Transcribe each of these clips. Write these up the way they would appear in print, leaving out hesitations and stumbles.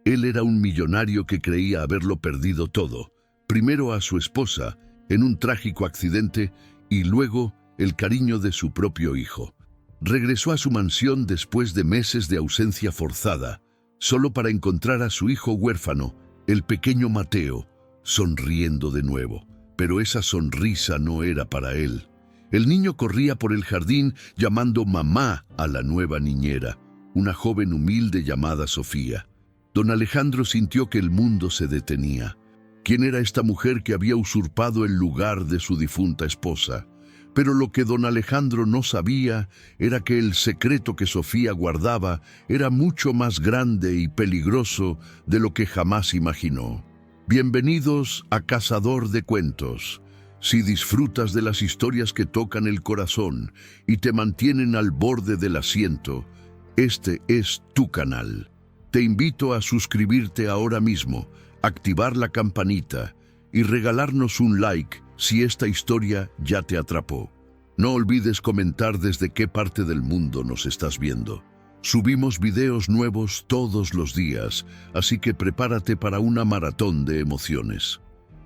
Él era un millonario que creía haberlo perdido todo. Primero a su esposa, en un trágico accidente, y luego el cariño de su propio hijo. Regresó a su mansión después de meses de ausencia forzada, solo para encontrar a su hijo huérfano, el pequeño Mateo, sonriendo de nuevo. Pero esa sonrisa no era para él. El niño corría por el jardín llamando mamá a la nueva niñera, una joven humilde llamada Sofía. Don Alejandro sintió que el mundo se detenía. ¿Quién era esta mujer que había usurpado el lugar de su difunta esposa? Pero lo que don Alejandro no sabía era que el secreto que Sofía guardaba era mucho más grande y peligroso de lo que jamás imaginó. Bienvenidos a Cazador de Cuentos. Si disfrutas de las historias que tocan el corazón y te mantienen al borde del asiento, este es tu canal. Te invito a suscribirte ahora mismo, activar la campanita y regalarnos un like si esta historia ya te atrapó. No olvides comentar desde qué parte del mundo nos estás viendo. Subimos videos nuevos todos los días, así que prepárate para una maratón de emociones.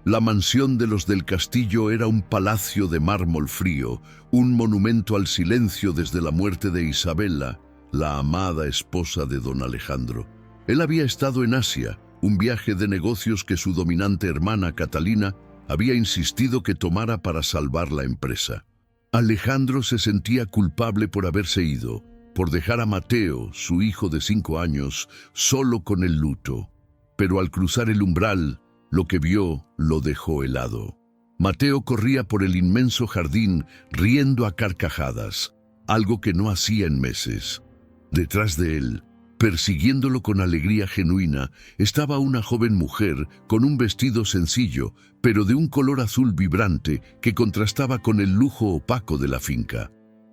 La mansión de los del Castillo era un palacio de mármol frío, un monumento al silencio desde la muerte de Isabela, la amada esposa de don Alejandro. Él había estado en Asia, un viaje de negocios que su dominante hermana Catalina había insistido que tomara para salvar la empresa. Alejandro se sentía culpable por haberse ido, por dejar a Mateo, su hijo de 5 años, solo con el luto. Pero al cruzar el umbral, lo que vio lo dejó helado. Mateo corría por el inmenso jardín riendo a carcajadas, algo que no hacía en meses. Detrás de él, persiguiéndolo con alegría genuina, estaba una joven mujer con un vestido sencillo, pero de un color azul vibrante que contrastaba con el lujo opaco de la finca.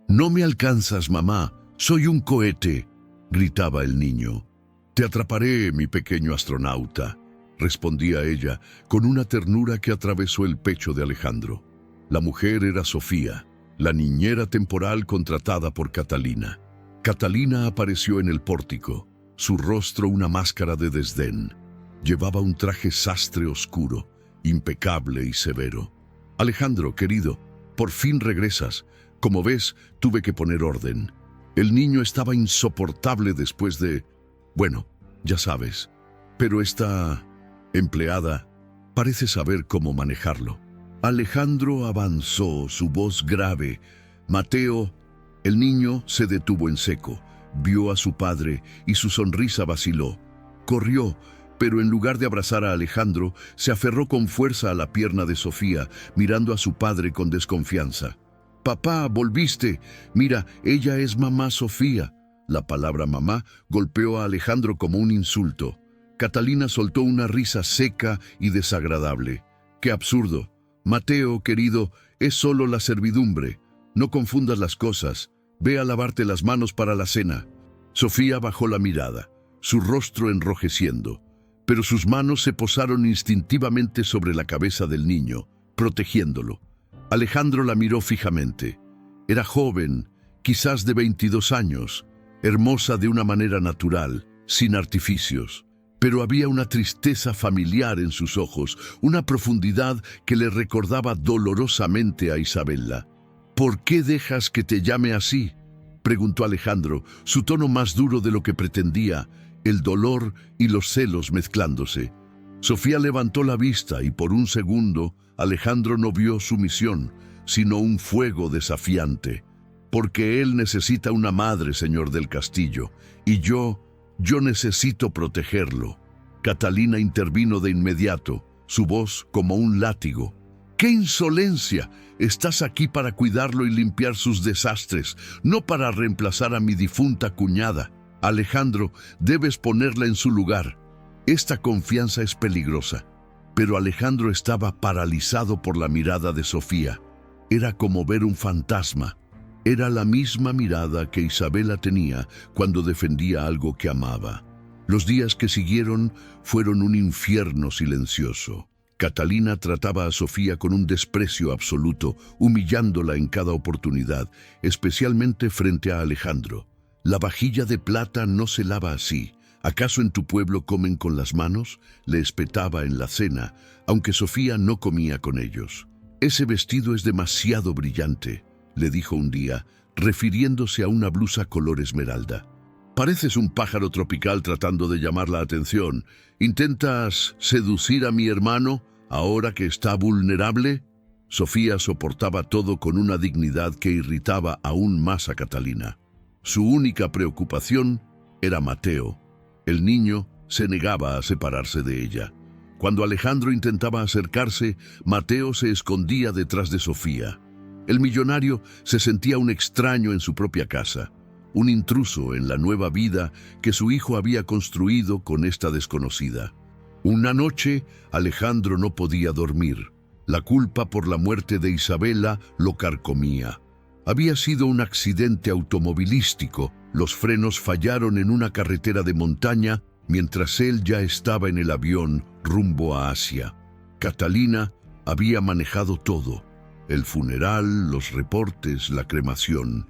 «No me alcanzas, mamá, soy un cohete», gritaba el niño. «Te atraparé, mi pequeño astronauta», respondía ella, con una ternura que atravesó el pecho de Alejandro. La mujer era Sofía, la niñera temporal contratada por Catalina. Catalina apareció en el pórtico, su rostro una máscara de desdén. Llevaba un traje sastre oscuro, impecable y severo. «Alejandro, querido, por fin regresas. Como ves, tuve que poner orden. El niño estaba insoportable después de... Bueno, ya sabes. Pero esta empleada parece saber cómo manejarlo». Alejandro avanzó, su voz grave. «Mateo». El niño se detuvo en seco, vio a su padre y su sonrisa vaciló. Corrió, pero en lugar de abrazar a Alejandro, se aferró con fuerza a la pierna de Sofía, mirando a su padre con desconfianza. «Papá, volviste. Mira, ella es mamá Sofía». La palabra mamá golpeó a Alejandro como un insulto. Catalina soltó una risa seca y desagradable. «Qué absurdo. Mateo, querido, es solo la servidumbre. No confundas las cosas. Ve a lavarte las manos para la cena». Sofía bajó la mirada, su rostro enrojeciendo, pero sus manos se posaron instintivamente sobre la cabeza del niño, protegiéndolo. Alejandro la miró fijamente. Era joven, quizás de 22 años, hermosa de una manera natural, sin artificios. Pero había una tristeza familiar en sus ojos, una profundidad que le recordaba dolorosamente a Isabela. «¿Por qué dejas que te llame así?», preguntó Alejandro, su tono más duro de lo que pretendía, el dolor y los celos mezclándose. Sofía levantó la vista y por un segundo Alejandro no vio sumisión, sino un fuego desafiante. «Porque él necesita una madre, señor del Castillo, y yo necesito protegerlo». Catalina intervino de inmediato, su voz como un látigo. «¡Qué insolencia! Estás aquí para cuidarlo y limpiar sus desastres, no para reemplazar a mi difunta cuñada. Alejandro, debes ponerla en su lugar. Esta confianza es peligrosa». Pero Alejandro estaba paralizado por la mirada de Sofía. Era como ver un fantasma. Era la misma mirada que Isabela tenía cuando defendía algo que amaba. Los días que siguieron fueron un infierno silencioso. Catalina trataba a Sofía con un desprecio absoluto, humillándola en cada oportunidad, especialmente frente a Alejandro. «La vajilla de plata no se lava así. ¿Acaso en tu pueblo comen con las manos? Le espetaba en la cena, aunque Sofía no comía con ellos. Ese vestido es demasiado brillante, le dijo un día, refiriéndose a una blusa color esmeralda. Pareces un pájaro tropical tratando de llamar la atención. ¿Intentas seducir a mi hermano ahora que está vulnerable? Sofía soportaba todo con una dignidad que irritaba aún más a Catalina. Su única preocupación era Mateo. El niño se negaba a separarse de ella. Cuando Alejandro intentaba acercarse, Mateo se escondía detrás de Sofía. El millonario se sentía un extraño en su propia casa, un intruso en la nueva vida que su hijo había construido con esta desconocida. Una noche, Alejandro no podía dormir. La culpa por la muerte de Isabela lo carcomía. Había sido un accidente automovilístico. Los frenos fallaron en una carretera de montaña mientras él ya estaba en el avión rumbo a Asia. Catalina había manejado todo: el funeral, los reportes, la cremación.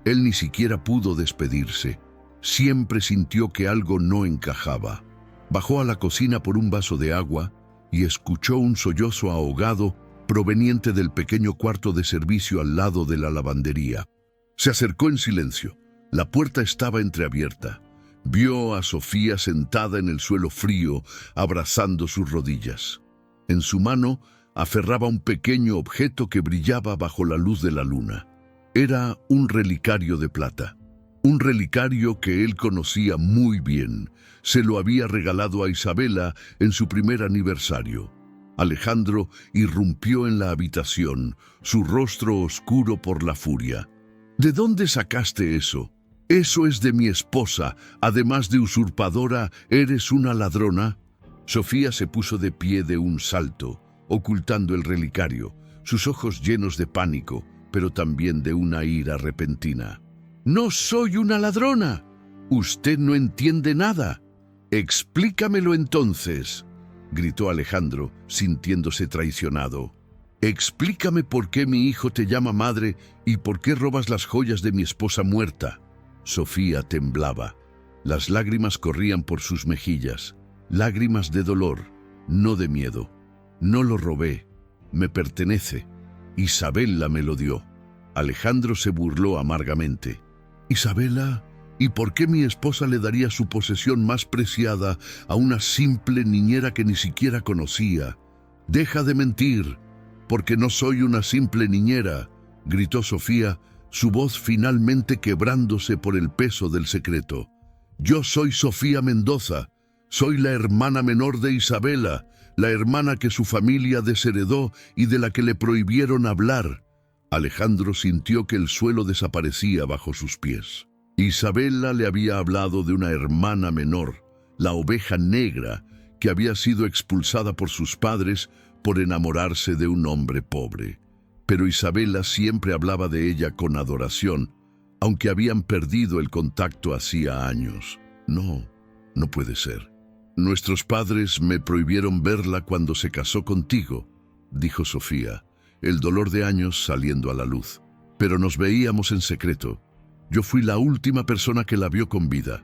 Él ni siquiera pudo despedirse. Siempre sintió que algo no encajaba. Bajó a la cocina por un vaso de agua y escuchó un sollozo ahogado proveniente del pequeño cuarto de servicio al lado de la lavandería. Se acercó en silencio. La puerta estaba entreabierta. Vio a Sofía sentada en el suelo frío, abrazando sus rodillas. En su mano aferraba un pequeño objeto que brillaba bajo la luz de la luna. Era un relicario de plata. Un relicario que él conocía muy bien. Se lo había regalado a Isabela en su primer aniversario. Alejandro irrumpió en la habitación, su rostro oscuro por la furia. ¿De dónde sacaste eso? Eso es de mi esposa. Además de usurpadora, ¿eres una ladrona? Sofía se puso de pie de un salto, ocultando el relicario, sus ojos llenos de pánico, pero también de una ira repentina. «¡No soy una ladrona! Usted no entiende nada. Explícamelo entonces», gritó Alejandro, sintiéndose traicionado. «Explícame por qué mi hijo te llama madre y por qué robas las joyas de mi esposa muerta». Sofía temblaba. Las lágrimas corrían por sus mejillas, lágrimas de dolor, no de miedo. «No lo robé, me pertenece. Isabela me lo dio». Alejandro se burló amargamente. «¿Isabela? ¿Y por qué mi esposa le daría su posesión más preciada a una simple niñera que ni siquiera conocía? Deja de mentir, porque no soy una simple niñera», gritó Sofía, su voz finalmente quebrándose por el peso del secreto. «Yo soy Sofía Mendoza, soy la hermana menor de Isabela, la hermana que su familia desheredó y de la que le prohibieron hablar». Alejandro sintió que el suelo desaparecía bajo sus pies. Isabela le había hablado de una hermana menor, la oveja negra, que había sido expulsada por sus padres por enamorarse de un hombre pobre. Pero Isabela siempre hablaba de ella con adoración, aunque habían perdido el contacto hacía años. «No, no puede ser. Nuestros padres me prohibieron verla cuando se casó contigo», dijo Sofía, el dolor de años saliendo a la luz. «Pero nos veíamos en secreto. Yo fui la última persona que la vio con vida.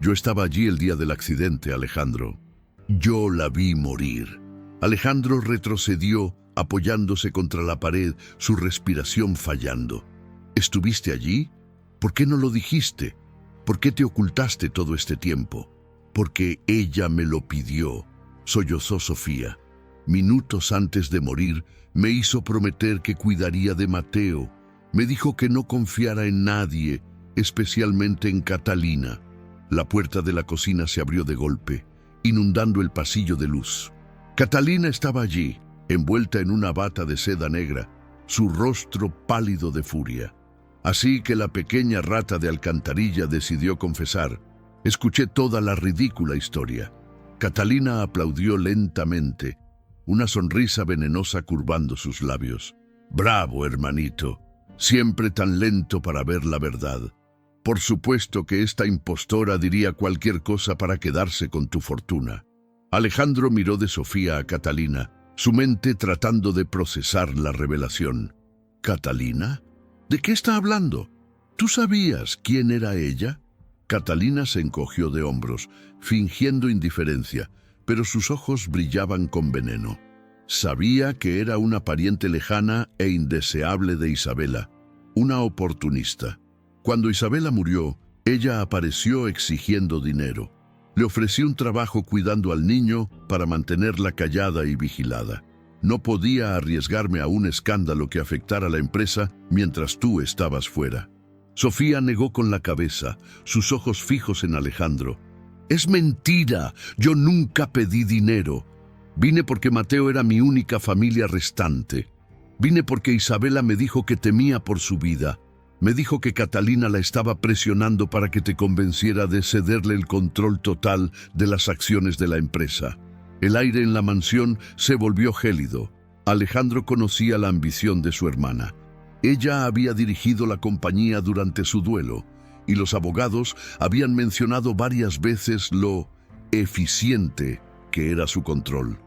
Yo estaba allí el día del accidente, Alejandro. Yo la vi morir». Alejandro retrocedió, apoyándose contra la pared, su respiración fallando. «¿Estuviste allí? ¿Por qué no lo dijiste? ¿Por qué te ocultaste todo este tiempo?» «Porque ella me lo pidió», sollozó Sofía. «Minutos antes de morir, me hizo prometer que cuidaría de Mateo. Me dijo que no confiara en nadie, especialmente en Catalina». La puerta de la cocina se abrió de golpe, inundando el pasillo de luz. Catalina estaba allí, envuelta en una bata de seda negra, su rostro pálido de furia. Así que la pequeña rata de alcantarilla decidió confesar: «Escuché toda la ridícula historia». Catalina aplaudió lentamente, una sonrisa venenosa curvando sus labios. «Bravo, hermanito. Siempre tan lento para ver la verdad. Por supuesto que esta impostora diría cualquier cosa para quedarse con tu fortuna». Alejandro miró de Sofía a Catalina, su mente tratando de procesar la revelación. «¿Catalina? ¿De qué está hablando? ¿Tú sabías quién era ella?». Catalina se encogió de hombros, fingiendo indiferencia, pero sus ojos brillaban con veneno. Sabía que era una pariente lejana e indeseable de Isabela, una oportunista. Cuando Isabela murió, ella apareció exigiendo dinero. Le ofrecí un trabajo cuidando al niño para mantenerla callada y vigilada. No podía arriesgarme a un escándalo que afectara a la empresa mientras tú estabas fuera. Sofía negó con la cabeza, sus ojos fijos en Alejandro. «Es mentira, yo nunca pedí dinero. Vine porque Mateo era mi única familia restante. Vine porque Isabela me dijo que temía por su vida. Me dijo que Catalina la estaba presionando para que te convenciera de cederle el control total de las acciones de la empresa». El aire en la mansión se volvió gélido. Alejandro conocía la ambición de su hermana. Ella había dirigido la compañía durante su duelo, y los abogados habían mencionado varias veces lo eficiente que era su control.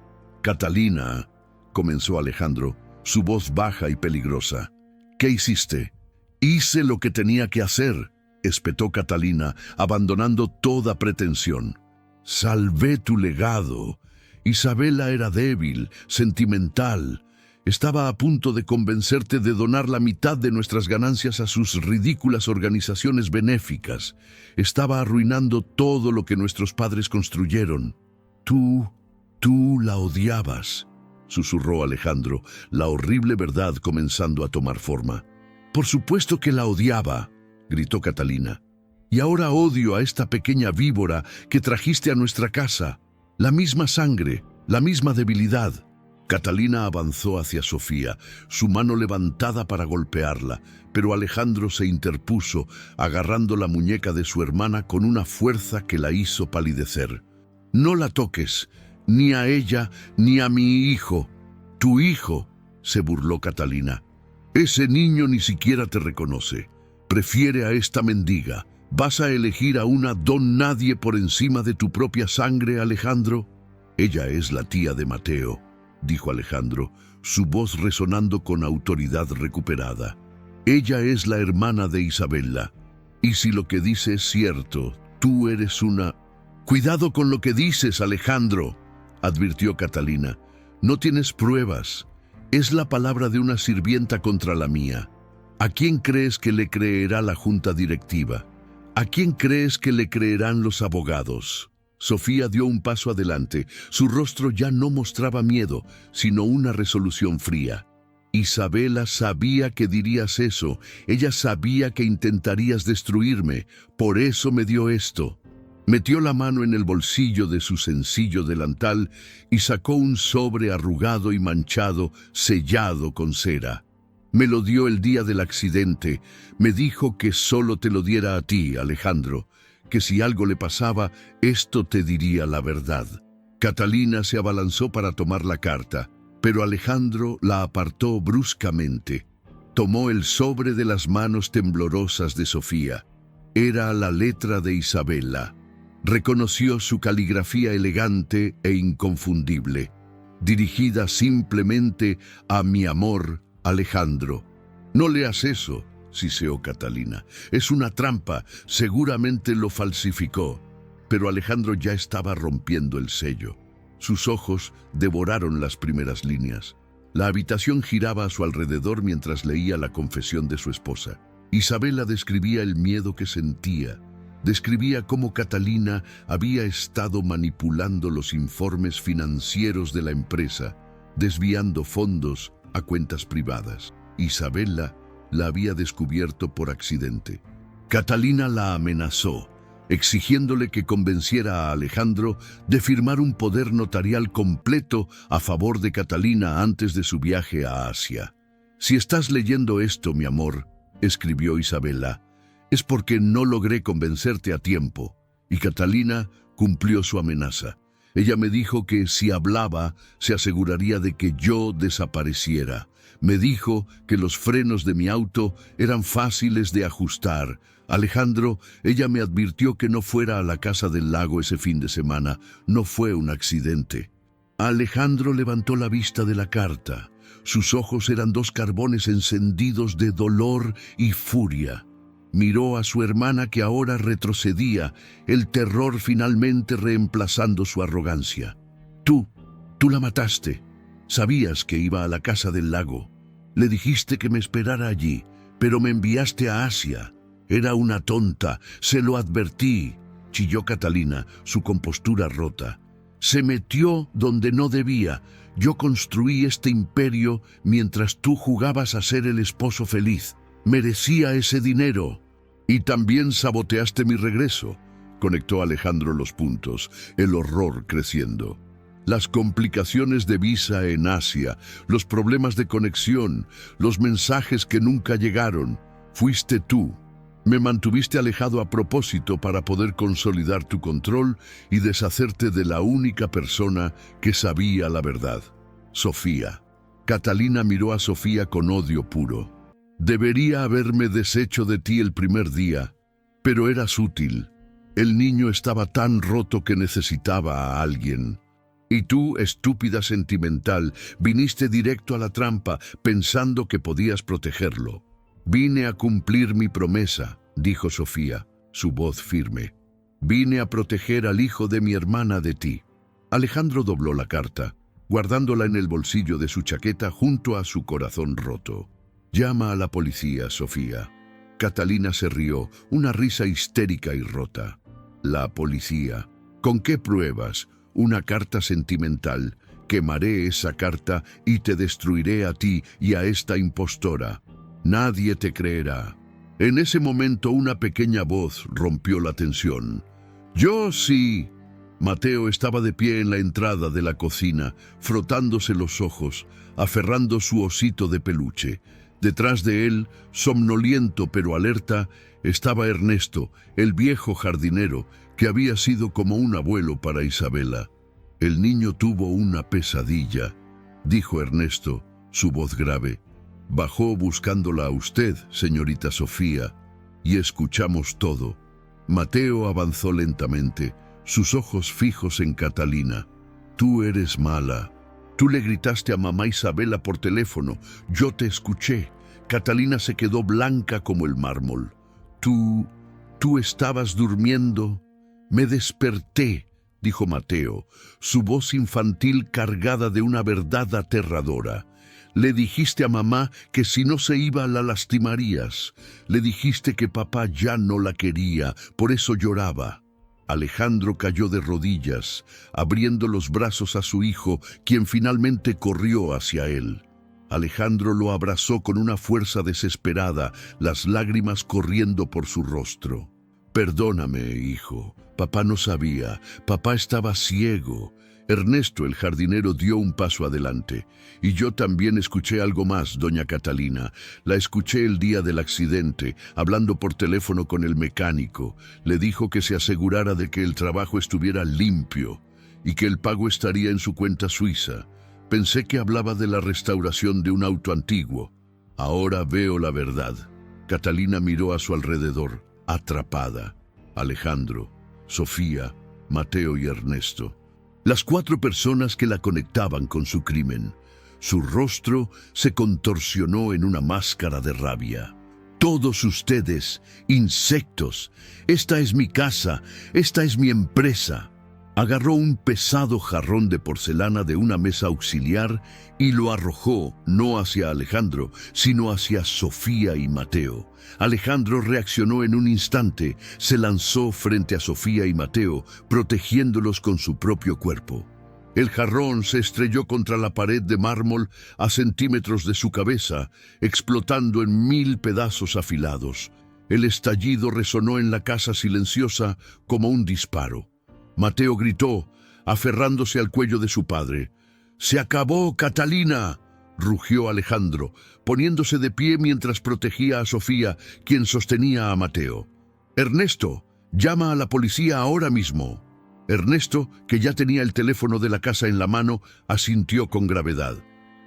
«Catalina», comenzó Alejandro, su voz baja y peligrosa. «¿Qué hiciste?» «Hice lo que tenía que hacer», espetó Catalina, abandonando toda pretensión. «Salvé tu legado. Isabela era débil, sentimental. Estaba a punto de convencerte de donar la mitad de nuestras ganancias a sus ridículas organizaciones benéficas. Estaba arruinando todo lo que nuestros padres construyeron. Tú la odiabas», susurró Alejandro, la horrible verdad comenzando a tomar forma. «Por supuesto que la odiaba», gritó Catalina. «Y ahora odio a esta pequeña víbora que trajiste a nuestra casa. La misma sangre, la misma debilidad». Catalina avanzó hacia Sofía, su mano levantada para golpearla, pero Alejandro se interpuso, agarrando la muñeca de su hermana con una fuerza que la hizo palidecer. «No la toques, ni a ella, ni a mi hijo». «¿Tu hijo?», se burló Catalina. «Ese niño ni siquiera te reconoce. Prefiere a esta mendiga. ¿Vas a elegir a una don nadie por encima de tu propia sangre, Alejandro?» «Ella es la tía de Mateo», dijo Alejandro, su voz resonando con autoridad recuperada. «Ella es la hermana de Isabela. Y si lo que dice es cierto, tú eres una...» «Cuidado con lo que dices, Alejandro», advirtió Catalina. «No tienes pruebas. Es la palabra de una sirvienta contra la mía. ¿A quién crees que le creerá la junta directiva? ¿A quién crees que le creerán los abogados?» Sofía dio un paso adelante. Su rostro ya no mostraba miedo, sino una resolución fría. «Isabela sabía que dirías eso. Ella sabía que intentarías destruirme. Por eso me dio esto». Metió la mano en el bolsillo de su sencillo delantal y sacó un sobre arrugado y manchado, sellado con cera. «Me lo dio el día del accidente. Me dijo que solo te lo diera a ti, Alejandro, que si algo le pasaba, esto te diría la verdad». Catalina se abalanzó para tomar la carta, pero Alejandro la apartó bruscamente. Tomó el sobre de las manos temblorosas de Sofía. Era la letra de Isabela. Reconoció su caligrafía elegante e inconfundible, dirigida simplemente a «mi amor, Alejandro». «No leas eso», siseó Catalina. «Es una trampa, seguramente lo falsificó». Pero Alejandro ya estaba rompiendo el sello. Sus ojos devoraron las primeras líneas. La habitación giraba a su alrededor mientras leía la confesión de su esposa. Isabela describía el miedo que sentía. Describía cómo Catalina había estado manipulando los informes financieros de la empresa, desviando fondos a cuentas privadas. Isabela la había descubierto por accidente. Catalina la amenazó, exigiéndole que convenciera a Alejandro de firmar un poder notarial completo a favor de Catalina antes de su viaje a Asia. «Si estás leyendo esto, mi amor», escribió Isabela, «es porque no logré convencerte a tiempo». Y Catalina cumplió su amenaza. Ella me dijo que si hablaba, se aseguraría de que yo desapareciera. Me dijo que los frenos de mi auto eran fáciles de ajustar. Alejandro, ella me advirtió que no fuera a la casa del lago ese fin de semana. No fue un accidente. Alejandro levantó la vista de la carta. Sus ojos eran dos carbones encendidos de dolor y furia. Miró a su hermana que ahora retrocedía, el terror finalmente reemplazando su arrogancia. Tú la mataste. Sabías que iba a la casa del lago. Le dijiste que me esperara allí, pero me enviaste a Asia. Era una tonta, se lo advertí, chilló Catalina, su compostura rota. Se metió donde no debía. Yo construí este imperio mientras tú jugabas a ser el esposo feliz. Merecía ese dinero. Y también saboteaste mi regreso, conectó Alejandro los puntos, el horror creciendo. Las complicaciones de visa en Asia, los problemas de conexión, los mensajes que nunca llegaron, fuiste tú. Me mantuviste alejado a propósito para poder consolidar tu control y deshacerte de la única persona que sabía la verdad, Sofía. Catalina miró a Sofía con odio puro. Debería haberme deshecho de ti el primer día, pero eras útil. El niño estaba tan roto que necesitaba a alguien. Y tú, estúpida sentimental, viniste directo a la trampa pensando que podías protegerlo. Vine a cumplir mi promesa, dijo Sofía, su voz firme. Vine a proteger al hijo de mi hermana de ti. Alejandro dobló la carta, guardándola en el bolsillo de su chaqueta junto a su corazón roto. Llama a la policía, Sofía. Catalina se rió, una risa histérica y rota. La policía. ¿Con qué pruebas? Una carta sentimental. Quemaré esa carta y te destruiré a ti y a esta impostora. Nadie te creerá. En ese momento una pequeña voz rompió la tensión. Yo sí. Mateo estaba de pie en la entrada de la cocina, frotándose los ojos, aferrando su osito de peluche. Detrás de él, somnoliento pero alerta, estaba Ernesto, el viejo jardinero, que había sido como un abuelo para Isabela. El niño tuvo una pesadilla, dijo Ernesto, su voz grave. Bajó buscándola a usted, señorita Sofía, y escuchamos todo. Mateo avanzó lentamente, sus ojos fijos en Catalina. Tú eres mala. Tú le gritaste a mamá Isabela por teléfono. Yo te escuché. Catalina se quedó blanca como el mármol. Tú estabas durmiendo. Me desperté, dijo Mateo, su voz infantil cargada de una verdad aterradora. Le dijiste a mamá que si no se iba la lastimarías. Le dijiste que papá ya no la quería, por eso lloraba. Alejandro cayó de rodillas, abriendo los brazos a su hijo, quien finalmente corrió hacia él. Alejandro lo abrazó con una fuerza desesperada, las lágrimas corriendo por su rostro. Perdóname, hijo. Papá no sabía. Papá estaba ciego. Ernesto, el jardinero, dio un paso adelante. Y yo también escuché algo más, doña Catalina. La escuché el día del accidente, hablando por teléfono con el mecánico. Le dijo que se asegurara de que el trabajo estuviera limpio y que el pago estaría en su cuenta suiza. Pensé que hablaba de la restauración de un auto antiguo. Ahora veo la verdad. Catalina miró a su alrededor, atrapada. Alejandro, Sofía, Mateo y Ernesto. Las 4 personas que la conectaban con su crimen. Su rostro se contorsionó en una máscara de rabia. Todos ustedes, insectos, esta es mi casa, esta es mi empresa. Agarró un pesado jarrón de porcelana de una mesa auxiliar y lo arrojó no hacia Alejandro, sino hacia Sofía y Mateo. Alejandro reaccionó en un instante, se lanzó frente a Sofía y Mateo, protegiéndolos con su propio cuerpo. El jarrón se estrelló contra la pared de mármol a centímetros de su cabeza, explotando en 1000 pedazos afilados. El estallido resonó en la casa silenciosa como un disparo. Mateo gritó, aferrándose al cuello de su padre. «¡Se acabó, Catalina!», rugió Alejandro, poniéndose de pie mientras protegía a Sofía, quien sostenía a Mateo. «Ernesto, llama a la policía ahora mismo». Ernesto, que ya tenía el teléfono de la casa en la mano, asintió con gravedad.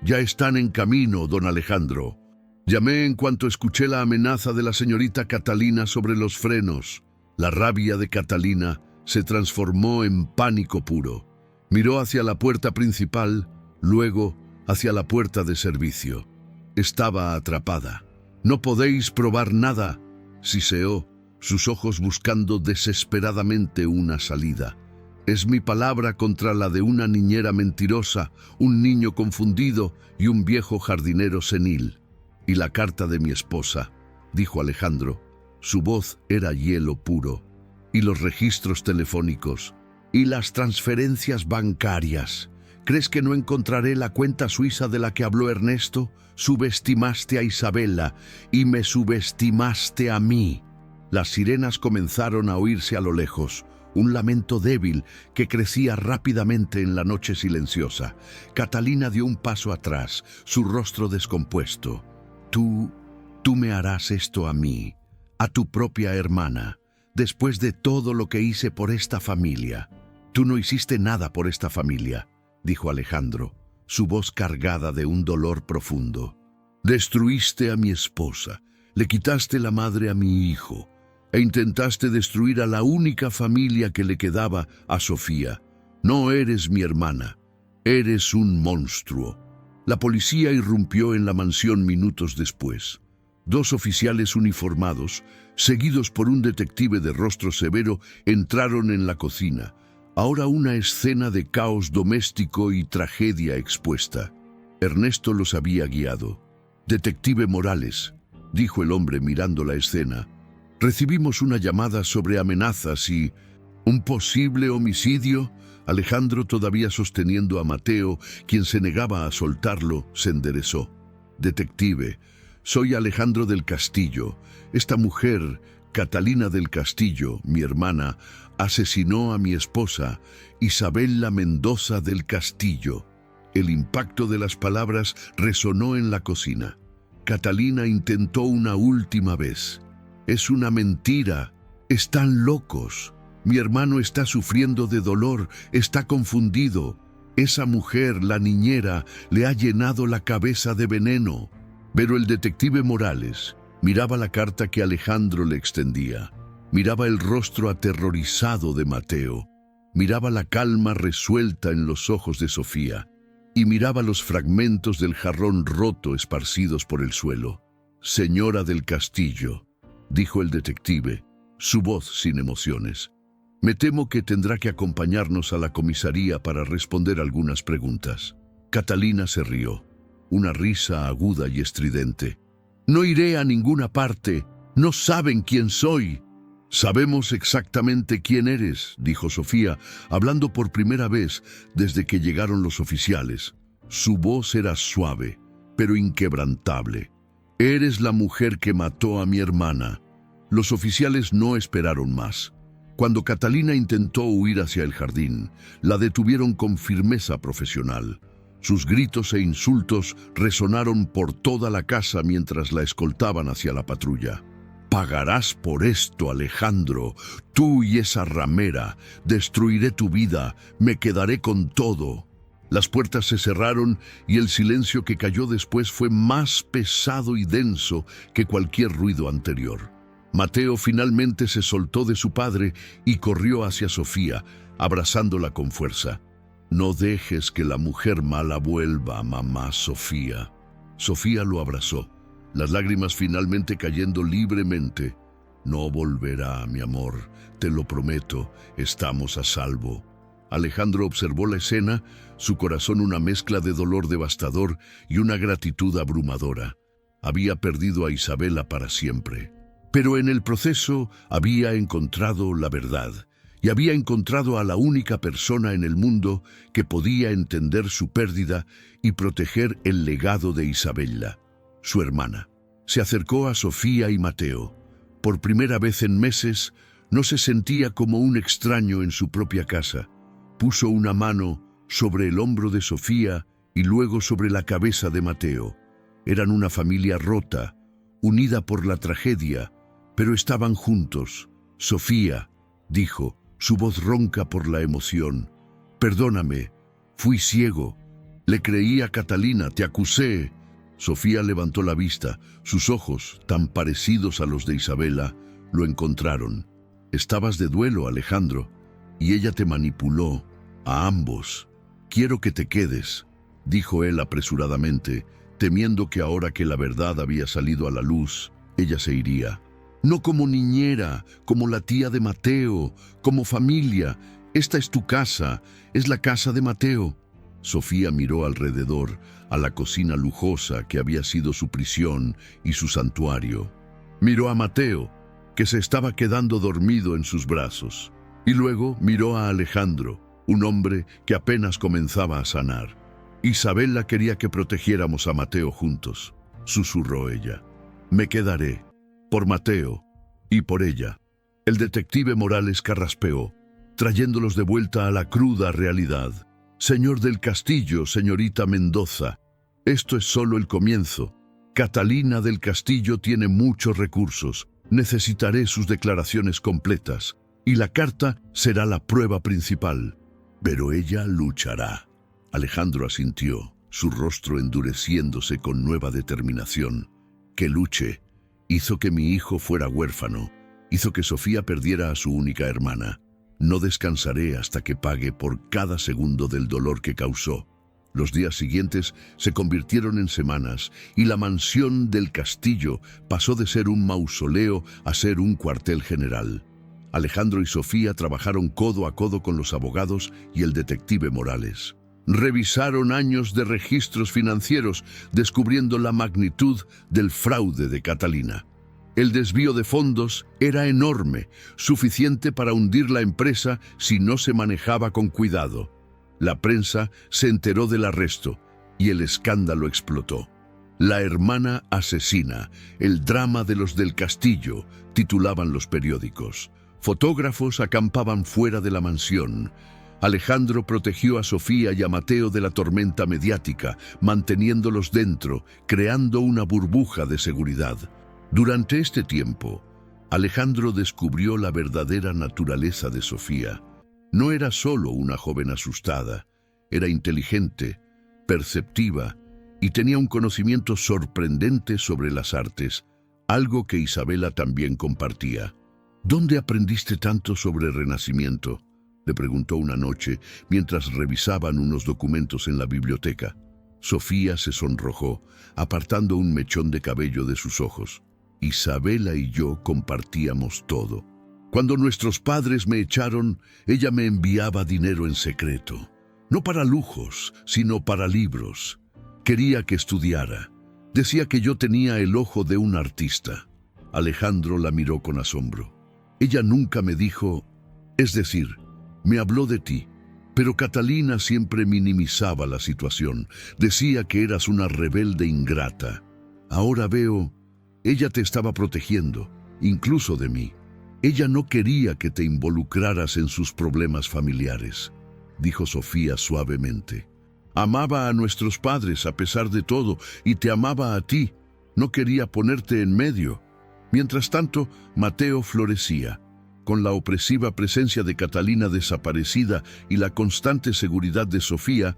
«Ya están en camino, don Alejandro». Llamé en cuanto escuché la amenaza de la señorita Catalina sobre los frenos. La rabia de Catalina se transformó en pánico puro. Miró hacia la puerta principal, luego hacia la puerta de servicio. Estaba atrapada. «No podéis probar nada». siseó, sus ojos buscando desesperadamente una salida. Es mi palabra contra la de una niñera mentirosa, un niño confundido y un viejo jardinero senil. Y la carta de mi esposa, dijo Alejandro. Su voz era hielo puro. Y los registros telefónicos. Y las transferencias bancarias. ¿Crees que no encontraré la cuenta suiza de la que habló Ernesto? Subestimaste a Isabela y me subestimaste a mí. Las sirenas comenzaron a oírse a lo lejos. Un lamento débil que crecía rápidamente en la noche silenciosa. Catalina dio un paso atrás, su rostro descompuesto. Tú me harás esto a mí, a tu propia hermana, después de todo lo que hice por esta familia. Tú no hiciste nada por esta familia, dijo Alejandro, su voz cargada de un dolor profundo. Destruiste a mi esposa, le quitaste la madre a mi hijo, e intentaste destruir a la única familia que le quedaba, a Sofía. No eres mi hermana, eres un monstruo. La policía irrumpió en la mansión minutos después. 2 oficiales uniformados, seguidos por un detective de rostro severo, entraron en la cocina. Ahora una escena de caos doméstico y tragedia expuesta. Ernesto los había guiado. Detective Morales, dijo el hombre mirando la escena. Recibimos una llamada sobre amenazas y... ¿Un posible homicidio? Alejandro, todavía sosteniendo a Mateo, quien se negaba a soltarlo, se enderezó. Detective, soy Alejandro del Castillo. Esta mujer, Catalina del Castillo, mi hermana, asesinó a mi esposa, Isabela Mendoza del Castillo. El impacto de las palabras resonó en la cocina. Catalina intentó una última vez. Es una mentira. Están locos. Mi hermano está sufriendo de dolor, está confundido. Esa mujer, la niñera, le ha llenado la cabeza de veneno. Pero el detective Morales miraba la carta que Alejandro le extendía. Miraba el rostro aterrorizado de Mateo. Miraba la calma resuelta en los ojos de Sofía. Y miraba los fragmentos del jarrón roto esparcidos por el suelo. Señora del Castillo, dijo el detective, su voz sin emociones. Me temo que tendrá que acompañarnos a la comisaría para responder algunas preguntas. Catalina se rió, una risa aguda y estridente. No iré a ninguna parte. No saben quién soy. Sabemos exactamente quién eres, dijo Sofía, hablando por primera vez desde que llegaron los oficiales. Su voz era suave, pero inquebrantable. Eres la mujer que mató a mi hermana. Los oficiales no esperaron más. Cuando Catalina intentó huir hacia el jardín, la detuvieron con firmeza profesional. Sus gritos e insultos resonaron por toda la casa mientras la escoltaban hacia la patrulla. Pagarás por esto, Alejandro, tú y esa ramera. Destruiré tu vida, me quedaré con todo. Las puertas se cerraron y el silencio que cayó después fue más pesado y denso que cualquier ruido anterior. Mateo finalmente se soltó de su padre y corrió hacia Sofía, abrazándola con fuerza. No dejes que la mujer mala vuelva, mamá Sofía. Sofía lo abrazó, las lágrimas finalmente cayendo libremente. No volverá, mi amor, te lo prometo, estamos a salvo. Alejandro observó la escena, su corazón una mezcla de dolor devastador y una gratitud abrumadora. Había perdido a Isabela para siempre. Pero en el proceso había encontrado la verdad y había encontrado a la única persona en el mundo que podía entender su pérdida y proteger el legado de Isabela, su hermana. Se acercó a Sofía y Mateo. Por primera vez en meses, no se sentía como un extraño en su propia casa. Puso una mano sobre el hombro de Sofía y luego sobre la cabeza de Mateo. Eran una familia rota, unida por la tragedia, pero estaban juntos. Sofía, dijo, su voz ronca por la emoción. Perdóname, fui ciego. Le creí a Catalina, te acusé. Sofía levantó la vista. Sus ojos, tan parecidos a los de Isabela, lo encontraron. Estabas de duelo, Alejandro, y ella te manipuló. A ambos. Quiero que te quedes, dijo él apresuradamente, temiendo que ahora que la verdad había salido a la luz, ella se iría. No como niñera, como la tía de Mateo, como familia. Esta es tu casa, es la casa de Mateo. Sofía miró alrededor, a la cocina lujosa que había sido su prisión y su santuario. Miró a Mateo, que se estaba quedando dormido en sus brazos. Y luego miró a Alejandro, un hombre que apenas comenzaba a sanar. Isabela quería que protegiéramos a Mateo juntos, susurró ella. Me quedaré, por Mateo y por ella. El detective Morales carraspeó, trayéndolos de vuelta a la cruda realidad. Señor del Castillo, señorita Mendoza, esto es solo el comienzo. Catalina del Castillo tiene muchos recursos. Necesitaré sus declaraciones completas, y la carta será la prueba principal. Pero ella luchará. Alejandro asintió, su rostro endureciéndose con nueva determinación. Que luche. Hizo que mi hijo fuera huérfano. Hizo que Sofía perdiera a su única hermana. No descansaré hasta que pague por cada segundo del dolor que causó. Los días siguientes se convirtieron en semanas y la mansión del castillo pasó de ser un mausoleo a ser un cuartel general. Alejandro y Sofía trabajaron codo a codo con los abogados y el detective Morales. Revisaron años de registros financieros, descubriendo la magnitud del fraude de Catalina. El desvío de fondos era enorme, suficiente para hundir la empresa si no se manejaba con cuidado. La prensa se enteró del arresto y el escándalo explotó. La hermana asesina, el drama de los del Castillo, titulaban los periódicos. Fotógrafos acampaban fuera de la mansión. Alejandro protegió a Sofía y a Mateo de la tormenta mediática, manteniéndolos dentro, creando una burbuja de seguridad. Durante este tiempo, Alejandro descubrió la verdadera naturaleza de Sofía. No era solo una joven asustada, era inteligente, perceptiva y tenía un conocimiento sorprendente sobre las artes, algo que Isabela también compartía. ¿Dónde aprendiste tanto sobre Renacimiento?, le preguntó una noche mientras revisaban unos documentos en la biblioteca. Sofía se sonrojó, apartando un mechón de cabello de sus ojos. Isabela y yo compartíamos todo. Cuando nuestros padres me echaron, ella me enviaba dinero en secreto. No para lujos, sino para libros. Quería que estudiara. Decía que yo tenía el ojo de un artista. Alejandro la miró con asombro. Ella nunca me dijo, es decir, me habló de ti, pero Catalina siempre minimizaba la situación. Decía que eras una rebelde ingrata. Ahora veo, ella te estaba protegiendo, incluso de mí. Ella no quería que te involucraras en sus problemas familiares, dijo Sofía suavemente. Amaba a nuestros padres a pesar de todo y te amaba a ti. No quería ponerte en medio. Mientras tanto, Mateo florecía. Con la opresiva presencia de Catalina desaparecida y la constante seguridad de Sofía,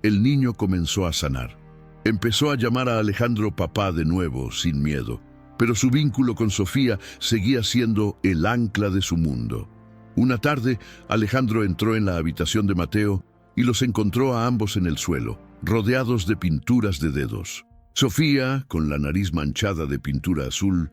el niño comenzó a sanar. Empezó a llamar a Alejandro papá de nuevo, sin miedo, pero su vínculo con Sofía seguía siendo el ancla de su mundo. Una tarde, Alejandro entró en la habitación de Mateo y los encontró a ambos en el suelo, rodeados de pinturas de dedos. Sofía, con la nariz manchada de pintura azul,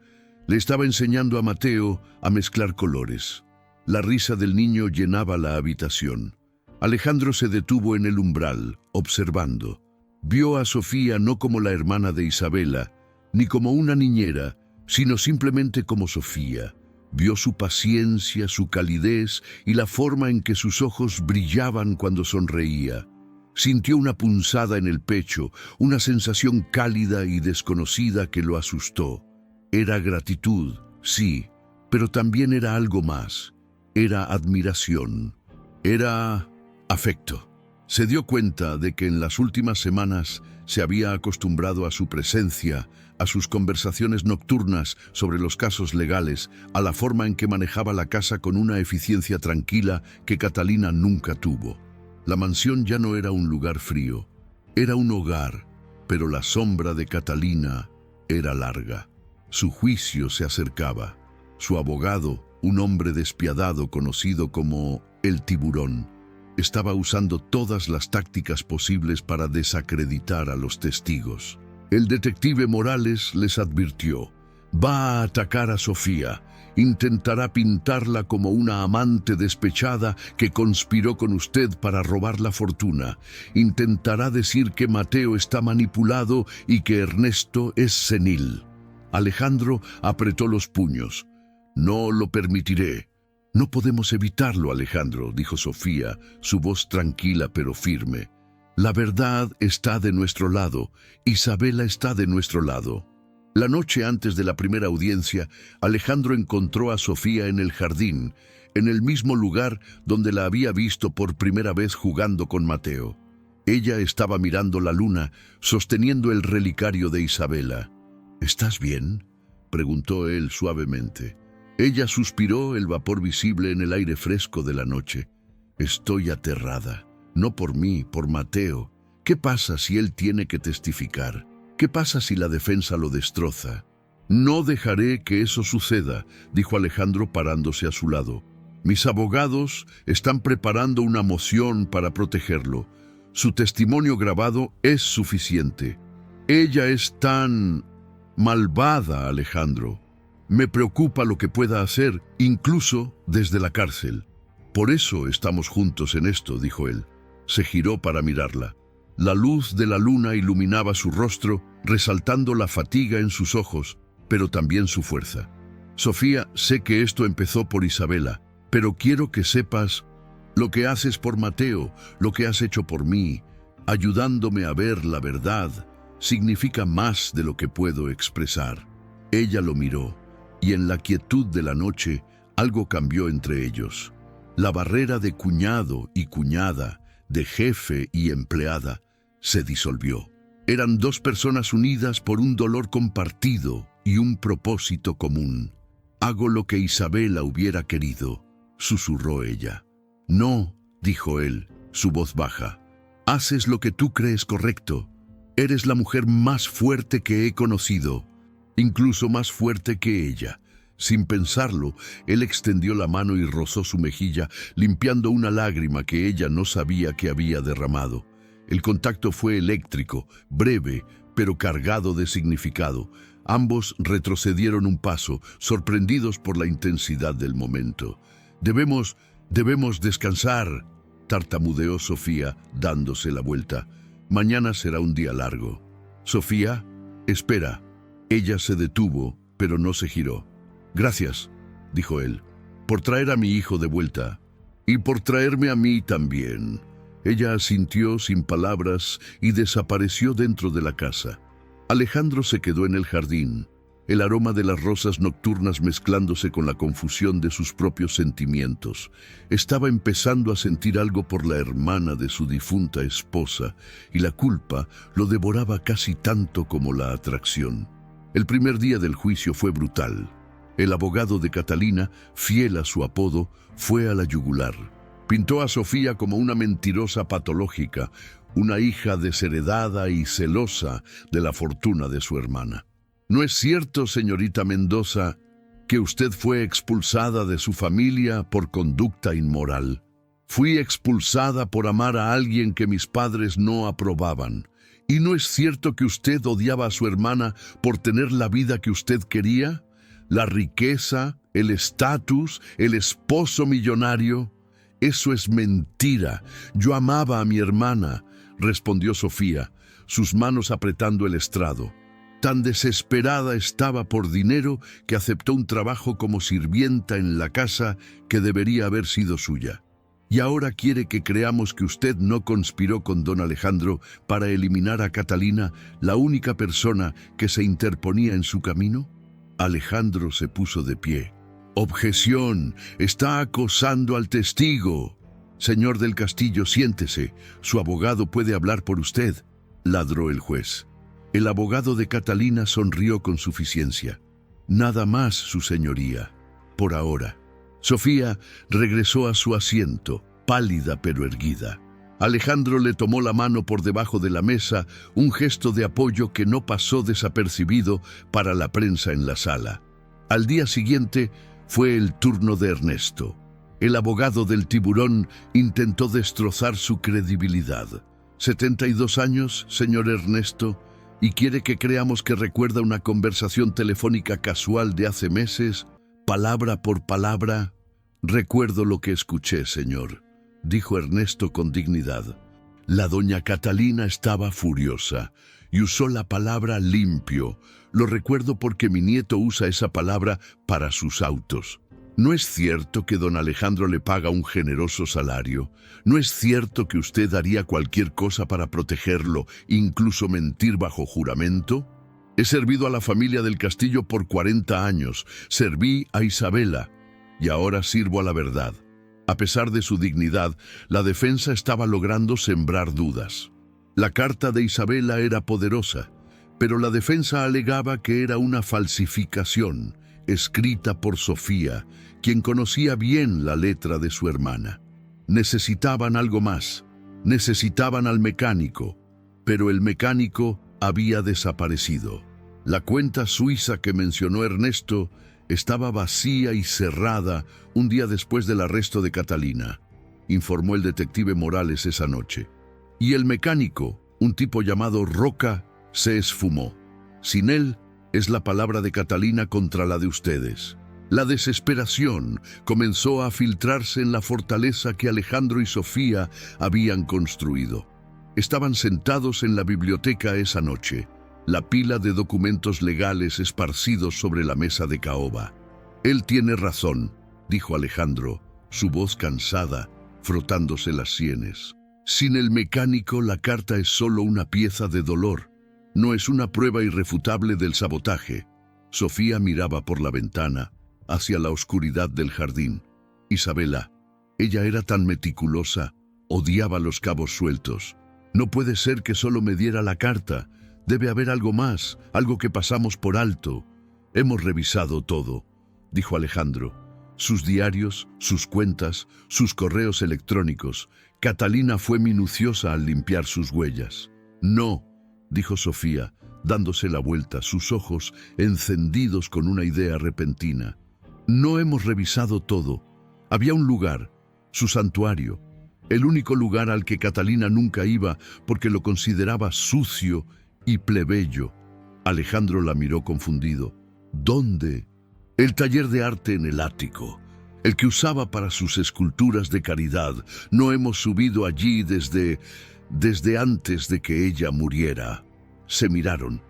le estaba enseñando a Mateo a mezclar colores. La risa del niño llenaba la habitación. Alejandro se detuvo en el umbral, observando. Vio a Sofía no como la hermana de Isabela, ni como una niñera, sino simplemente como Sofía. Vio su paciencia, su calidez y la forma en que sus ojos brillaban cuando sonreía. Sintió una punzada en el pecho, una sensación cálida y desconocida que lo asustó. Era gratitud, sí, pero también era algo más. Era admiración. Era afecto. Se dio cuenta de que en las últimas semanas se había acostumbrado a su presencia, a sus conversaciones nocturnas sobre los casos legales, a la forma en que manejaba la casa con una eficiencia tranquila que Catalina nunca tuvo. La mansión ya no era un lugar frío, era un hogar, pero la sombra de Catalina era larga. Su juicio se acercaba. Su abogado, un hombre despiadado conocido como el Tiburón, estaba usando todas las tácticas posibles para desacreditar a los testigos. El detective Morales les advirtió, Va a atacar a Sofía. Intentará pintarla como una amante despechada que conspiró con usted para robar la fortuna. Intentará decir que Mateo está manipulado y que Ernesto es senil. Alejandro apretó los puños. No lo permitiré. No podemos evitarlo, Alejandro, dijo Sofía, su voz tranquila pero firme. La verdad está de nuestro lado. Isabela está de nuestro lado. La noche antes de la primera audiencia, Alejandro encontró a Sofía en el jardín, en el mismo lugar donde la había visto por primera vez jugando con Mateo. Ella estaba mirando la luna, sosteniendo el relicario de Isabela. ¿Estás bien?, preguntó él suavemente. Ella suspiró, el vapor visible en el aire fresco de la noche. Estoy aterrada. No por mí, por Mateo. ¿Qué pasa si él tiene que testificar? ¿Qué pasa si la defensa lo destroza? No dejaré que eso suceda, dijo Alejandro parándose a su lado. Mis abogados están preparando una moción para protegerlo. Su testimonio grabado es suficiente. Ella es tan malvada, Alejandro. Me preocupa lo que pueda hacer, incluso desde la cárcel. Por eso estamos juntos en esto, dijo él. Se giró para mirarla. La luz de la luna iluminaba su rostro, resaltando la fatiga en sus ojos, pero también su fuerza. Sofía, sé que esto empezó por Isabela, pero quiero que sepas lo que haces por Mateo, lo que has hecho por mí, ayudándome a ver la verdad, significa más de lo que puedo expresar. Ella lo miró, y en la quietud de la noche, algo cambió entre ellos. La barrera de cuñado y cuñada, de jefe y empleada, se disolvió. Eran dos personas unidas por un dolor compartido y un propósito común. Hago lo que Isabela hubiera querido, susurró ella. No, dijo él, su voz baja. Haces lo que tú crees correcto. Eres la mujer más fuerte que he conocido, incluso más fuerte que ella. Sin pensarlo, él extendió la mano y rozó su mejilla, limpiando una lágrima que ella no sabía que había derramado. El contacto fue eléctrico, breve, pero cargado de significado. Ambos retrocedieron un paso, sorprendidos por la intensidad del momento. Debemos descansar, tartamudeó Sofía, dándose la vuelta. Mañana será un día largo. Sofía, espera. Ella se detuvo, pero no se giró. Gracias, dijo él, por traer a mi hijo de vuelta, y por traerme a mí también. Ella asintió sin palabras y desapareció dentro de la casa. Alejandro se quedó en el jardín, el aroma de las rosas nocturnas mezclándose con la confusión de sus propios sentimientos. Estaba empezando a sentir algo por la hermana de su difunta esposa, y la culpa lo devoraba casi tanto como la atracción. El primer día del juicio fue brutal. El abogado de Catalina, fiel a su apodo, fue a la yugular. Pintó a Sofía como una mentirosa patológica, una hija desheredada y celosa de la fortuna de su hermana. ¿No es cierto, señorita Mendoza, que usted fue expulsada de su familia por conducta inmoral? Fui expulsada por amar a alguien que mis padres no aprobaban. ¿Y no es cierto que usted odiaba a su hermana por tener la vida que usted quería? ¿La riqueza, el estatus, el esposo millonario? Eso es mentira. Yo amaba a mi hermana, respondió Sofía, sus manos apretando el estrado. Tan desesperada estaba por dinero que aceptó un trabajo como sirvienta en la casa que debería haber sido suya. ¿Y ahora quiere que creamos que usted no conspiró con don Alejandro para eliminar a Catalina, la única persona que se interponía en su camino? Alejandro se puso de pie. Objeción, está acosando al testigo. Señor del Castillo, siéntese, su abogado puede hablar por usted, ladró el juez. El abogado de Catalina sonrió con suficiencia. Nada más, su señoría, por ahora. Sofía regresó a su asiento, pálida pero erguida. Alejandro le tomó la mano por debajo de la mesa, un gesto de apoyo que no pasó desapercibido para la prensa en la sala. Al día siguiente fue el turno de Ernesto. El abogado del tiburón intentó destrozar su credibilidad. 72 años, señor Ernesto. ¿Y quiere que creamos que recuerda una conversación telefónica casual de hace meses, palabra por palabra? Recuerdo lo que escuché, señor, dijo Ernesto con dignidad. La doña Catalina estaba furiosa y usó la palabra limpio. Lo recuerdo porque mi nieto usa esa palabra para sus autos. ¿No es cierto que don Alejandro le paga un generoso salario? ¿No es cierto que usted haría cualquier cosa para protegerlo, incluso mentir bajo juramento? He servido a la familia del Castillo por 40 años, serví a Isabela y ahora sirvo a la verdad. A pesar de su dignidad, la defensa estaba logrando sembrar dudas. La carta de Isabela era poderosa, pero la defensa alegaba que era una falsificación, escrita por Sofía, quien conocía bien la letra de su hermana. Necesitaban algo más, necesitaban al mecánico, pero el mecánico había desaparecido. La cuenta suiza que mencionó Ernesto estaba vacía y cerrada un día después del arresto de Catalina, informó el detective Morales esa noche. Y el mecánico, un tipo llamado Roca, se esfumó. Sin él, es la palabra de Catalina contra la de ustedes. La desesperación comenzó a filtrarse en la fortaleza que Alejandro y Sofía habían construido. Estaban sentados en la biblioteca esa noche, la pila de documentos legales esparcidos sobre la mesa de caoba. Él tiene razón, dijo Alejandro, su voz cansada, frotándose las sienes. Sin el mecánico, la carta es solo una pieza de dolor. No es una prueba irrefutable del sabotaje. Sofía miraba por la ventana, hacia la oscuridad del jardín. Isabela, ella era tan meticulosa, odiaba los cabos sueltos. No puede ser que solo me diera la carta. Debe haber algo más, algo que pasamos por alto. Hemos revisado todo, dijo Alejandro. Sus diarios, sus cuentas, sus correos electrónicos. Catalina fue minuciosa al limpiar sus huellas. No, dijo Sofía, dándose la vuelta, sus ojos encendidos con una idea repentina. No hemos revisado todo. Había un lugar, su santuario, el único lugar al que Catalina nunca iba porque lo consideraba sucio y plebeyo. Alejandro la miró confundido. ¿Dónde? El taller de arte en el ático, el que usaba para sus esculturas de caridad. No hemos subido allí desde antes de que ella muriera. Se miraron.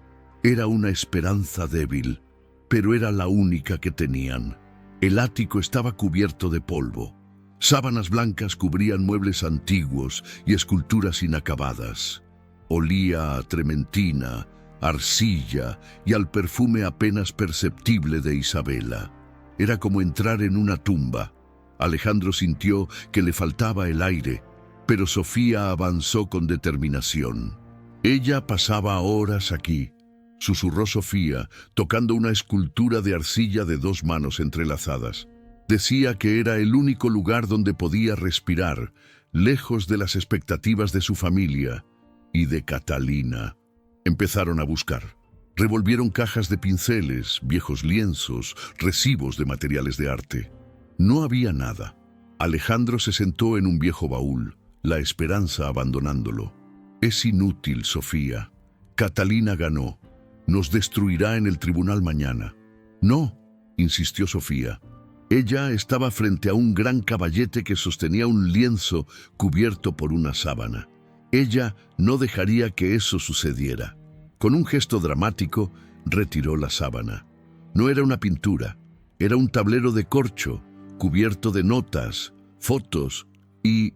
Era una esperanza débil, pero era la única que tenían. El ático estaba cubierto de polvo. Sábanas blancas cubrían muebles antiguos y esculturas inacabadas. Olía a trementina, arcilla y al perfume apenas perceptible de Isabela. Era como entrar en una tumba. Alejandro sintió que le faltaba el aire, pero Sofía avanzó con determinación. Ella pasaba horas aquí, susurró Sofía, tocando una escultura de arcilla de 2 manos entrelazadas. Decía que era el único lugar donde podía respirar, lejos de las expectativas de su familia y de Catalina. Empezaron a buscar. Revolvieron cajas de pinceles, viejos lienzos, recibos de materiales de arte. No había nada. Alejandro se sentó en un viejo baúl, la esperanza abandonándolo. Es inútil, Sofía. Catalina ganó. Nos destruirá en el tribunal mañana. No, insistió Sofía. Ella estaba frente a un gran caballete que sostenía un lienzo cubierto por una sábana. Ella no dejaría que eso sucediera. Con un gesto dramático, retiró la sábana. No era una pintura, era un tablero de corcho, cubierto de notas, fotos y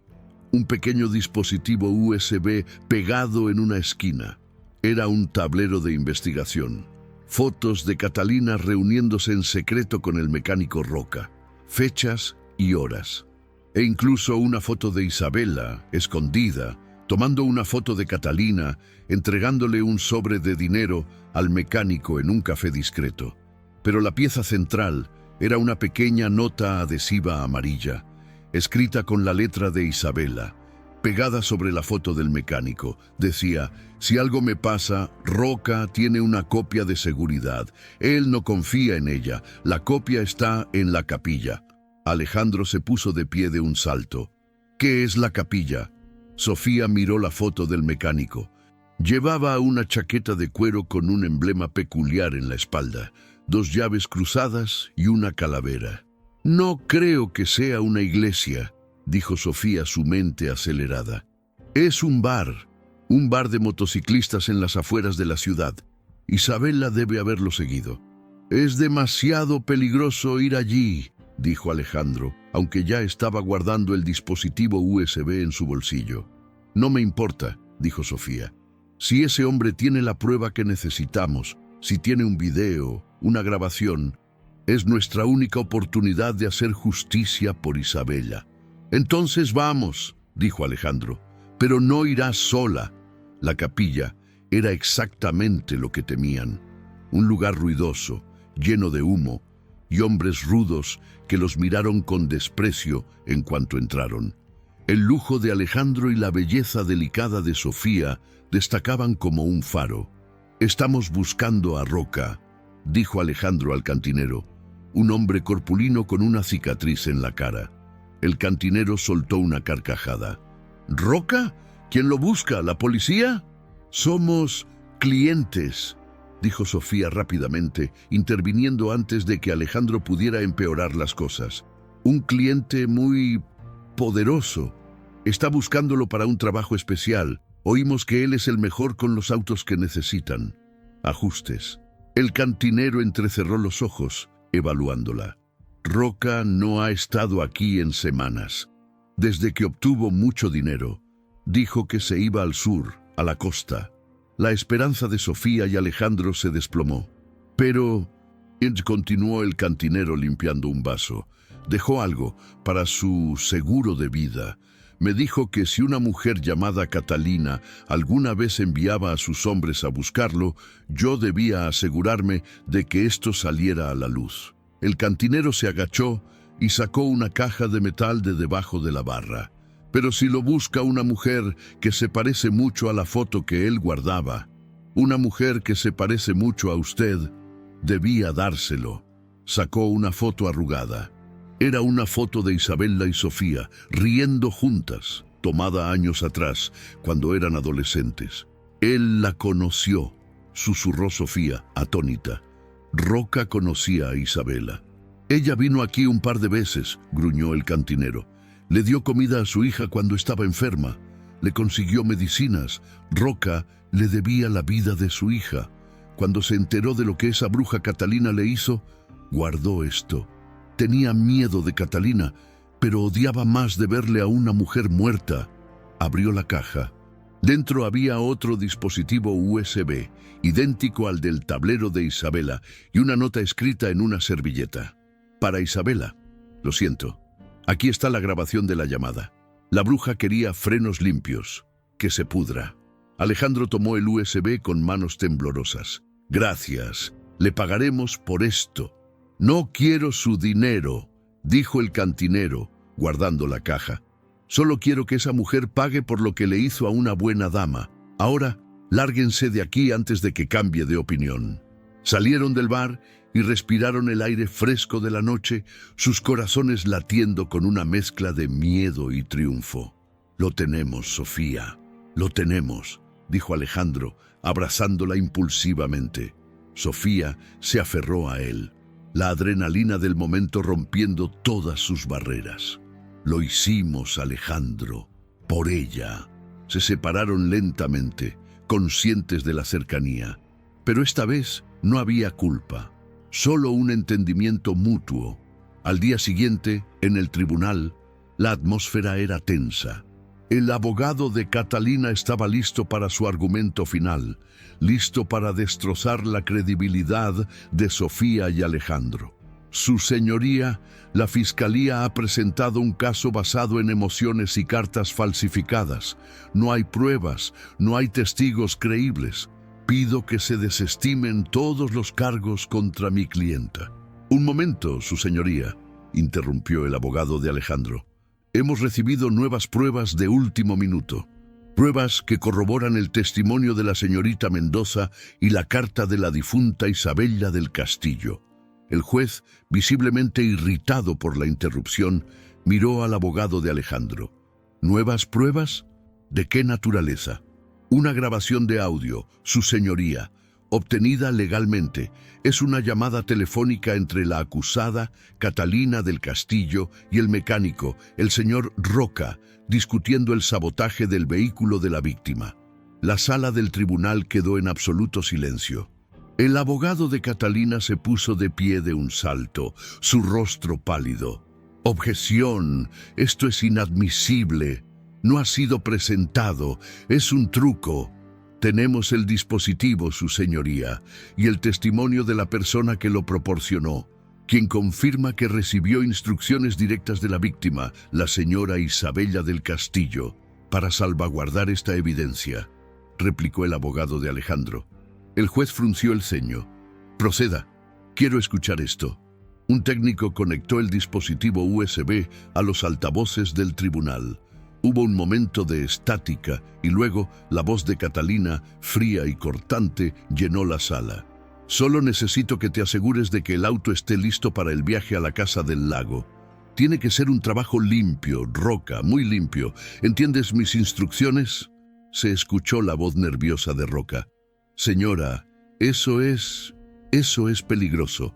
un pequeño dispositivo USB pegado en una esquina. Era un tablero de investigación. Fotos de Catalina reuniéndose en secreto con el mecánico Roca. Fechas y horas. E incluso una foto de Isabela, escondida, tomando una foto de Catalina, entregándole un sobre de dinero al mecánico en un café discreto. Pero la pieza central era una pequeña nota adhesiva amarilla, escrita con la letra de Isabela, pegada sobre la foto del mecánico. Decía: si algo me pasa, Roca tiene una copia de seguridad. Él no confía en ella. La copia está en la capilla. Alejandro se puso de pie de un salto. ¿Qué es la capilla? Sofía miró la foto del mecánico. Llevaba una chaqueta de cuero con un emblema peculiar en la espalda, 2 llaves cruzadas y una calavera. «No creo que sea una iglesia», dijo Sofía, su mente acelerada. «Es un bar de motociclistas en las afueras de la ciudad. Isabela debe haberlo seguido». «Es demasiado peligroso ir allí», dijo Alejandro, aunque ya estaba guardando el dispositivo USB en su bolsillo. «No me importa», dijo Sofía. «Si ese hombre tiene la prueba que necesitamos, si tiene un video, una grabación, es nuestra única oportunidad de hacer justicia por Isabela». «Entonces vamos», dijo Alejandro, «pero no irás sola». La capilla era exactamente lo que temían. Un lugar ruidoso, lleno de humo, y hombres rudos que los miraron con desprecio en cuanto entraron. El lujo de Alejandro y la belleza delicada de Sofía destacaban como un faro. «Estamos buscando a Roca», dijo Alejandro al cantinero, un hombre corpulino con una cicatriz en la cara. El cantinero soltó una carcajada. «¿Roca? ¿Quién lo busca? ¿La policía?» «Somos clientes», dijo Sofía rápidamente, interviniendo antes de que Alejandro pudiera empeorar las cosas. «Un cliente muy poderoso. Está buscándolo para un trabajo especial. Oímos que él es el mejor con los autos que necesitan». Ajustes. El cantinero entrecerró los ojos, evaluándola. «Roca no ha estado aquí en semanas. Desde que obtuvo mucho dinero, dijo que se iba al sur, a la costa». La esperanza de Sofía y Alejandro se desplomó. «Pero», continuó el cantinero limpiando un vaso, «dejó algo para su seguro de vida. Me dijo que si una mujer llamada Catalina alguna vez enviaba a sus hombres a buscarlo, yo debía asegurarme de que esto saliera a la luz». El cantinero se agachó y sacó una caja de metal de debajo de la barra. «Pero si lo busca una mujer que se parece mucho a la foto que él guardaba, una mujer que se parece mucho a usted, debía dárselo». Sacó una foto arrugada. Era una foto de Isabela y Sofía, riendo juntas, tomada años atrás, cuando eran adolescentes. «Él la conoció», susurró Sofía, atónita. «Roca conocía a Isabela». «Ella vino aquí un par de veces», gruñó el cantinero. «Le dio comida a su hija cuando estaba enferma. Le consiguió medicinas. Roca le debía la vida de su hija. Cuando se enteró de lo que esa bruja Catalina le hizo, guardó esto. Tenía miedo de Catalina, pero odiaba más de verle a una mujer muerta». Abrió la caja. Dentro había otro dispositivo USB, idéntico al del tablero de Isabela, y una nota escrita en una servilleta. «Para Isabela. Lo siento. Aquí está la grabación de la llamada. La bruja quería frenos limpios. Que se pudra». Alejandro tomó el USB con manos temblorosas. «Gracias. Le pagaremos por esto». «No quiero su dinero», dijo el cantinero, guardando la caja. «Solo quiero que esa mujer pague por lo que le hizo a una buena dama. Ahora, lárguense de aquí antes de que cambie de opinión». Salieron del bar y respiraron el aire fresco de la noche, sus corazones latiendo con una mezcla de miedo y triunfo. «Lo tenemos, Sofía, lo tenemos», dijo Alejandro, abrazándola impulsivamente. Sofía se aferró a él, la adrenalina del momento rompiendo todas sus barreras. «Lo hicimos, Alejandro, por ella». Se separaron lentamente, conscientes de la cercanía. Pero esta vez no había culpa, solo un entendimiento mutuo. Al día siguiente, en el tribunal, la atmósfera era tensa. El abogado de Catalina estaba listo para su argumento final, listo para destrozar la credibilidad de Sofía y Alejandro. «Su señoría, la Fiscalía ha presentado un caso basado en emociones y cartas falsificadas. No hay pruebas, no hay testigos creíbles. Pido que se desestimen todos los cargos contra mi clienta». «Un momento, su señoría», interrumpió el abogado de Alejandro. «Hemos recibido nuevas pruebas de último minuto. Pruebas que corroboran el testimonio de la señorita Mendoza y la carta de la difunta Isabela del Castillo». El juez, visiblemente irritado por la interrupción, miró al abogado de Alejandro. «¿Nuevas pruebas? ¿De qué naturaleza?». Una grabación de audio, su señoría, obtenida legalmente. Es una llamada telefónica entre la acusada, Catalina del Castillo, y el mecánico, el señor Roca, discutiendo el sabotaje del vehículo de la víctima. La sala del tribunal quedó en absoluto silencio. El abogado de Catalina se puso de pie de un salto, su rostro pálido. «Objeción, esto es inadmisible. No ha sido presentado, es un truco. Tenemos el dispositivo, su señoría, y el testimonio de la persona que lo proporcionó, quien confirma que recibió instrucciones directas de la víctima, la señora Isabella del Castillo, para salvaguardar esta evidencia», replicó el abogado de Alejandro. El juez frunció el ceño. «Proceda, quiero escuchar esto». Un técnico conectó el dispositivo USB a los altavoces del tribunal. Hubo un momento de estática y luego la voz de Catalina, fría y cortante, llenó la sala. «Solo necesito que te asegures de que el auto esté listo para el viaje a la casa del lago. Tiene que ser un trabajo limpio, Roca, muy limpio. ¿Entiendes mis instrucciones?». Se escuchó la voz nerviosa de Roca. «Señora, eso es peligroso.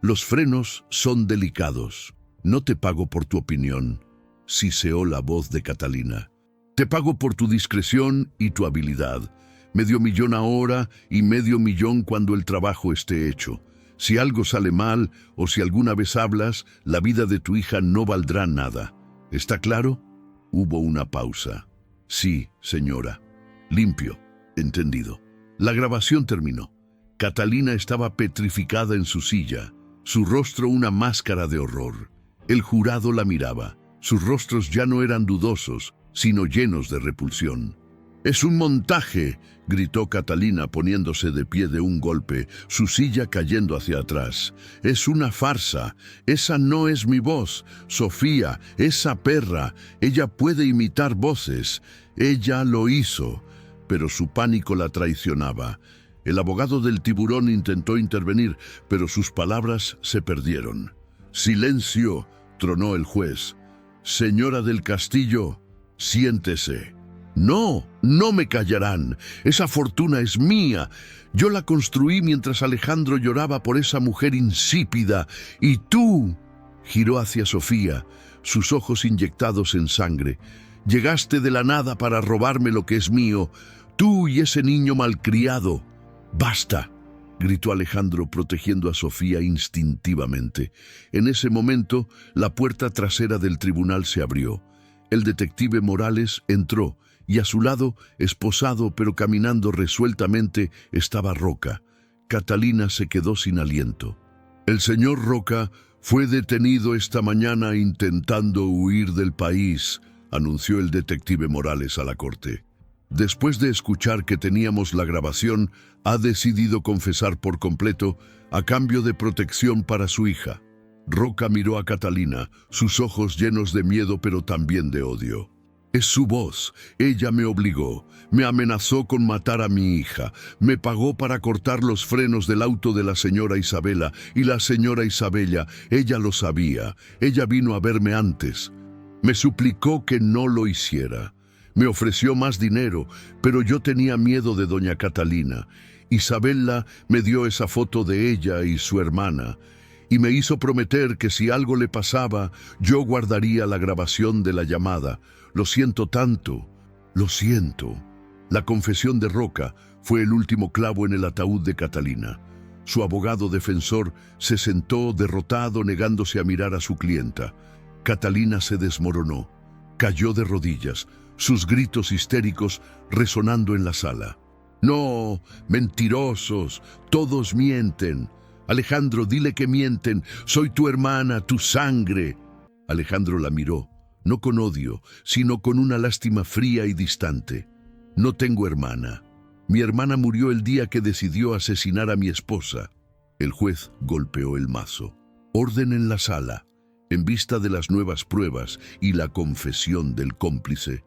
Los frenos son delicados. No te pago por tu opinión», siseó la voz de Catalina. «Te pago por tu discreción y tu habilidad. $500,000 ahora y $500,000 cuando el trabajo esté hecho. Si algo sale mal o si alguna vez hablas, la vida de tu hija no valdrá nada. ¿Está claro?». Hubo una pausa. «Sí, señora». «Limpio. Entendido». La grabación terminó. Catalina estaba petrificada en su silla, su rostro una máscara de horror. El jurado la miraba. Sus rostros ya no eran dudosos, sino llenos de repulsión. «Es un montaje», gritó Catalina poniéndose de pie de un golpe, su silla cayendo hacia atrás. «Es una farsa. Esa no es mi voz. Sofía, esa perra, ella puede imitar voces. Ella lo hizo». Pero su pánico la traicionaba. El abogado del tiburón intentó intervenir, pero sus palabras se perdieron. «Silencio», tronó el juez. «Señora del Castillo, siéntese». «No, no me callarán. Esa fortuna es mía. Yo la construí mientras Alejandro lloraba por esa mujer insípida. Y tú», giró hacia Sofía, sus ojos inyectados en sangre, «llegaste de la nada para robarme lo que es mío. Tú y ese niño malcriado». «Basta», gritó Alejandro protegiendo a Sofía instintivamente. En ese momento, la puerta trasera del tribunal se abrió. El detective Morales entró y a su lado, esposado pero caminando resueltamente, estaba Roca. Catalina se quedó sin aliento. «El señor Roca fue detenido esta mañana intentando huir del país», anunció el detective Morales a la corte. «Después de escuchar que teníamos la grabación, ha decidido confesar por completo a cambio de protección para su hija». Roca miró a Catalina, sus ojos llenos de miedo pero también de odio. «Es su voz. Ella me obligó. Me amenazó con matar a mi hija. Me pagó para cortar los frenos del auto de la señora Isabela. Y la señora Isabella, ella lo sabía. Ella vino a verme antes. Me suplicó que no lo hiciera. Me ofreció más dinero, pero yo tenía miedo de doña Catalina. Isabella me dio esa foto de ella y su hermana, y me hizo prometer que si algo le pasaba, yo guardaría la grabación de la llamada. Lo siento tanto, lo siento». La confesión de Roca fue el último clavo en el ataúd de Catalina. Su abogado defensor se sentó derrotado, negándose a mirar a su clienta. Catalina se desmoronó, cayó de rodillas, sus gritos histéricos resonando en la sala. «No, mentirosos, todos mienten. Alejandro, dile que mienten. Soy tu hermana, tu sangre». Alejandro la miró, no con odio, sino con una lástima fría y distante. «No tengo hermana. Mi hermana murió el día que decidió asesinar a mi esposa». El juez golpeó el mazo. «Orden en la sala, en vista de las nuevas pruebas y la confesión del cómplice.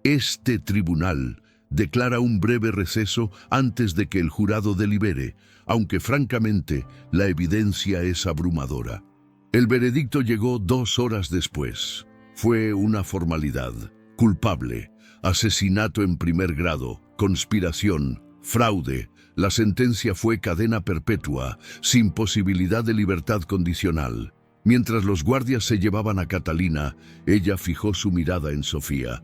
Este tribunal declara un breve receso antes de que el jurado delibere, aunque francamente la evidencia es abrumadora». El veredicto llegó 2 horas después. Fue una formalidad. Culpable. Asesinato en primer grado, conspiración, fraude. La sentencia fue cadena perpetua, sin posibilidad de libertad condicional. Mientras los guardias se llevaban a Catalina, ella fijó su mirada en Sofía.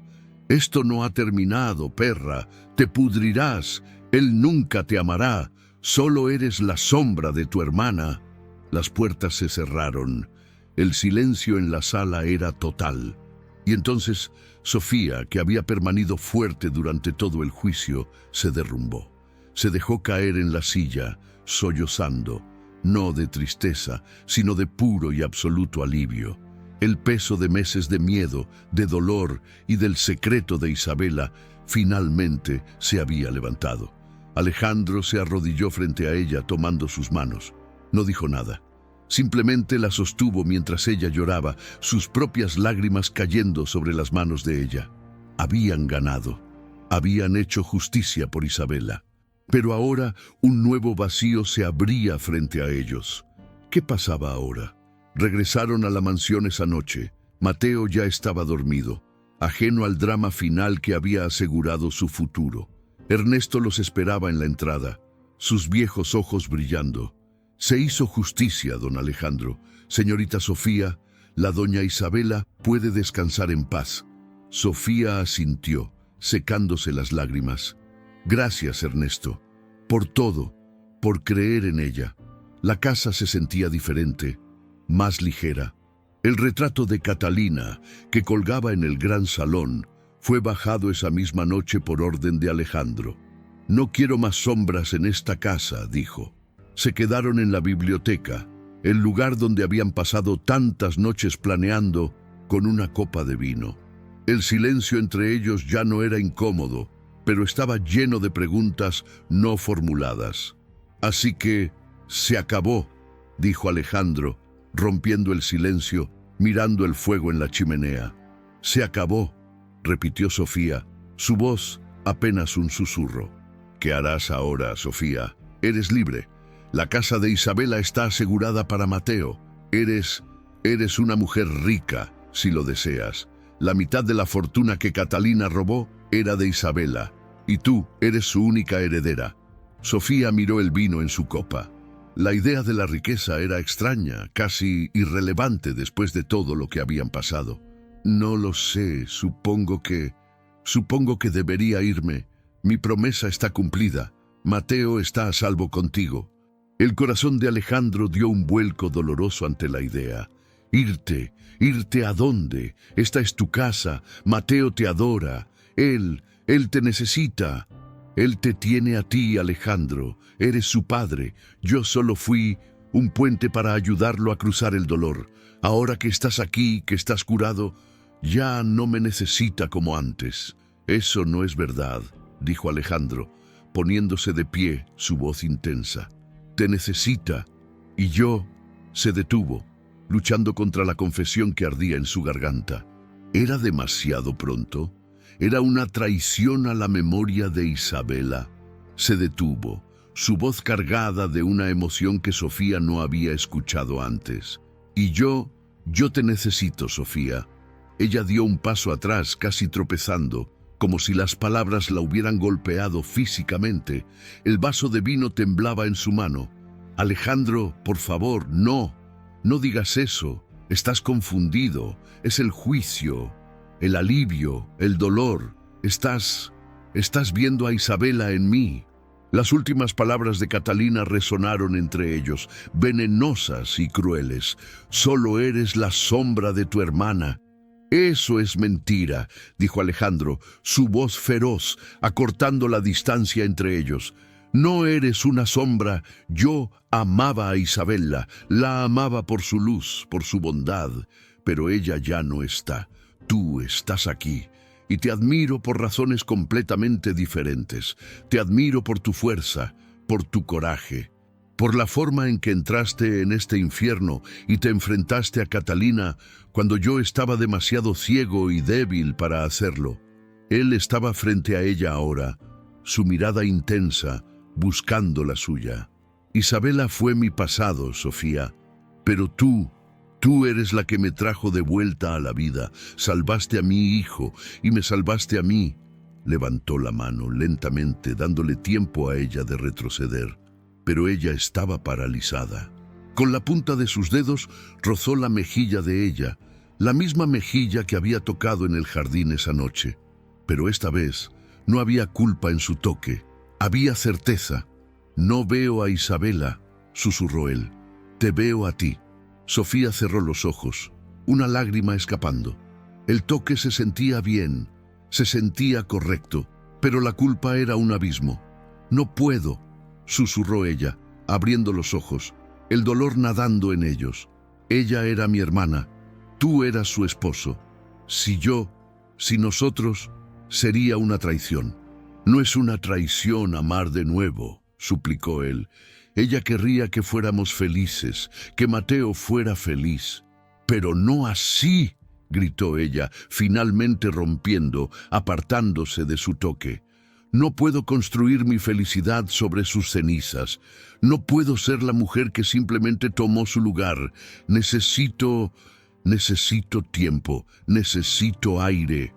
«Esto no ha terminado, perra. Te pudrirás. Él nunca te amará. Solo eres la sombra de tu hermana». Las puertas se cerraron. El silencio en la sala era total. Y entonces Sofía, que había permanecido fuerte durante todo el juicio, se derrumbó. Se dejó caer en la silla, sollozando, no de tristeza, sino de puro y absoluto alivio. El peso de meses de miedo, de dolor y del secreto de Isabela finalmente se había levantado. Alejandro se arrodilló frente a ella tomando sus manos. No dijo nada. Simplemente la sostuvo mientras ella lloraba, sus propias lágrimas cayendo sobre las manos de ella. Habían ganado. Habían hecho justicia por Isabela. Pero ahora un nuevo vacío se abría frente a ellos. ¿Qué pasaba ahora? Regresaron a la mansión esa noche. Mateo ya estaba dormido, ajeno al drama final que había asegurado su futuro. Ernesto los esperaba en la entrada, sus viejos ojos brillando. Se hizo justicia, don Alejandro. Señorita Sofía, la doña Isabela puede descansar en paz. Sofía asintió, secándose las lágrimas. Gracias, Ernesto, por todo, por creer en ella. La casa se sentía diferente, más ligera. El retrato de Catalina, que colgaba en el gran salón, fue bajado esa misma noche por orden de Alejandro. «No quiero más sombras en esta casa», dijo. Se quedaron en la biblioteca, el lugar donde habían pasado tantas noches planeando, con una copa de vino. El silencio entre ellos ya no era incómodo, pero estaba lleno de preguntas no formuladas. «Así que se acabó», dijo Alejandro, rompiendo el silencio, mirando el fuego en la chimenea. «Se acabó», repitió Sofía, su voz apenas un susurro. «¿Qué harás ahora, Sofía? Eres libre. La casa de Isabela está asegurada para Mateo. Eres una mujer rica, si lo deseas. La mitad de la fortuna que Catalina robó era de Isabela, y tú eres su única heredera». Sofía miró el vino en su copa. La idea de la riqueza era extraña, casi irrelevante después de todo lo que habían pasado. «No lo sé, supongo que debería irme. Mi promesa está cumplida. Mateo está a salvo contigo». El corazón de Alejandro dio un vuelco doloroso ante la idea. «¿Irte? ¿Irte a dónde? Esta es tu casa. Mateo te adora. Él te necesita. Él te tiene a ti, Alejandro. Eres su padre. Yo solo fui un puente para ayudarlo a cruzar el dolor. Ahora que estás aquí, que estás curado, ya no me necesita como antes». «Eso no es verdad», dijo Alejandro, poniéndose de pie, su voz intensa. «Te necesita». Y yo... Se detuvo, luchando contra la confesión que ardía en su garganta. ¿Era demasiado pronto? ¿Era una traición a la memoria de Isabela? Se detuvo, su voz cargada de una emoción que Sofía no había escuchado antes. «Y yo te necesito, Sofía». Ella dio un paso atrás, casi tropezando, como si las palabras la hubieran golpeado físicamente. El vaso de vino temblaba en su mano. «Alejandro, por favor, no digas eso. Estás confundido. Es el juicio, el alivio, el dolor. Estás viendo a Isabela en mí». Las últimas palabras de Catalina resonaron entre ellos, venenosas y crueles. «Solo eres la sombra de tu hermana». «Eso es mentira», dijo Alejandro, su voz feroz, acortando la distancia entre ellos. «No eres una sombra. Yo amaba a Isabela, la amaba por su luz, por su bondad, pero ella ya no está. Tú estás aquí, y te admiro por razones completamente diferentes. Te admiro por tu fuerza, por tu coraje, por la forma en que entraste en este infierno y te enfrentaste a Catalina cuando yo estaba demasiado ciego y débil para hacerlo». Él estaba frente a ella ahora, su mirada intensa, buscando la suya. «Isabela fue mi pasado, Sofía, pero tú eres la que me trajo de vuelta a la vida. Salvaste a mi hijo y me salvaste a mí. Levantó la mano lentamente, dándole tiempo a ella de retroceder, pero ella estaba paralizada. Con la punta de sus dedos rozó la mejilla de ella, la misma mejilla que había tocado en el jardín esa noche. Pero esta vez no había culpa en su toque, había certeza. «No veo a Isabela», susurró él. «Te veo a ti». Sofía cerró los ojos, una lágrima escapando. El toque se sentía bien, se sentía correcto, pero la culpa era un abismo. «No puedo», susurró ella, abriendo los ojos, el dolor nadando en ellos. «Ella era mi hermana, tú eras su esposo. Si nosotros, sería una traición». «No es una traición amar de nuevo», suplicó él. «Ella querría que fuéramos felices, que Mateo fuera feliz». «Pero no así», gritó ella, finalmente rompiendo, apartándose de su toque. «No puedo construir mi felicidad sobre sus cenizas. No puedo ser la mujer que simplemente tomó su lugar. Necesito tiempo, necesito aire».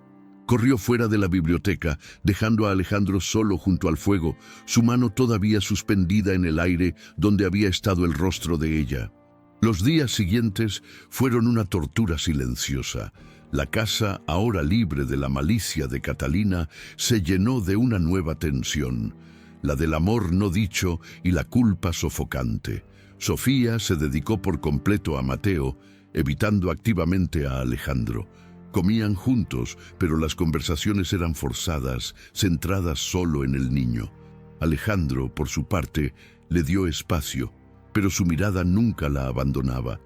Corrió fuera de la biblioteca, dejando a Alejandro solo junto al fuego, su mano todavía suspendida en el aire donde había estado el rostro de ella. Los días siguientes fueron una tortura silenciosa. La casa, ahora libre de la malicia de Catalina, se llenó de una nueva tensión, la del amor no dicho y la culpa sofocante. Sofía se dedicó por completo a Mateo, evitando activamente a Alejandro. Comían juntos, pero las conversaciones eran forzadas, centradas solo en el niño. Alejandro, por su parte, le dio espacio, pero su mirada nunca la abandonaba.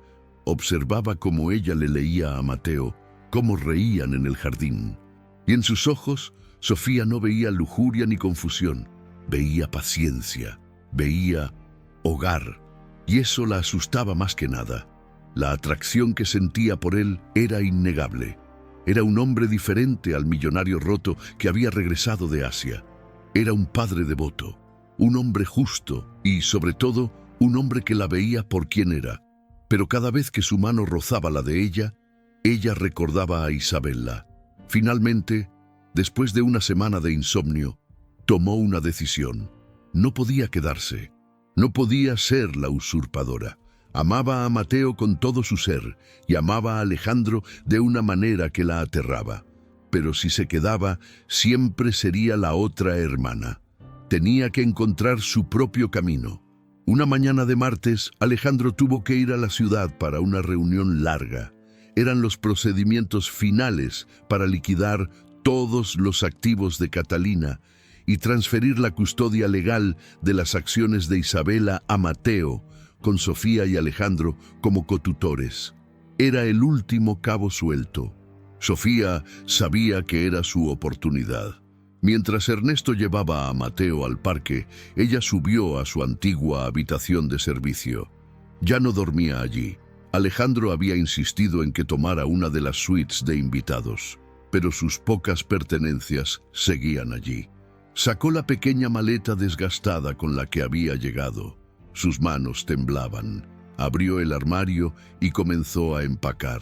Observaba cómo ella le leía a Mateo, cómo reían en el jardín. Y en sus ojos, Sofía no veía lujuria ni confusión, veía paciencia, veía hogar, y eso la asustaba más que nada. La atracción que sentía por él era innegable. Era un hombre diferente al millonario roto que había regresado de Asia. Era un padre devoto, un hombre justo y, sobre todo, un hombre que la veía por quien era. Pero cada vez que su mano rozaba la de ella recordaba a Isabela. Finalmente, después de una semana de insomnio, tomó una decisión. No podía quedarse. No podía ser la usurpadora. Amaba a Mateo con todo su ser y amaba a Alejandro de una manera que la aterraba. Pero si se quedaba, siempre sería la otra hermana. Tenía que encontrar su propio camino. Una mañana de martes, Alejandro tuvo que ir a la ciudad para una reunión larga. Eran los procedimientos finales para liquidar todos los activos de Catalina y transferir la custodia legal de las acciones de Isabela a Mateo, con Sofía y Alejandro como cotutores. Era el último cabo suelto. Sofía sabía que era su oportunidad. Mientras Ernesto llevaba a Mateo al parque, ella subió a su antigua habitación de servicio. Ya no dormía allí. Alejandro había insistido en que tomara una de las suites de invitados, pero sus pocas pertenencias seguían allí. Sacó la pequeña maleta desgastada con la que había llegado. Sus manos temblaban. Abrió el armario y comenzó a empacar.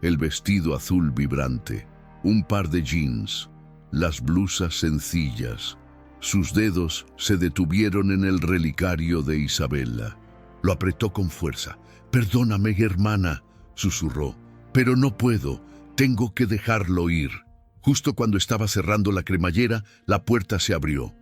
El vestido azul vibrante, un par de jeans, las blusas sencillas. Sus dedos se detuvieron en el relicario de Isabela. Lo apretó con fuerza. «Perdóname, hermana», susurró, «pero no puedo. Tengo que dejarlo ir». Justo cuando estaba cerrando la cremallera, la puerta se abrió.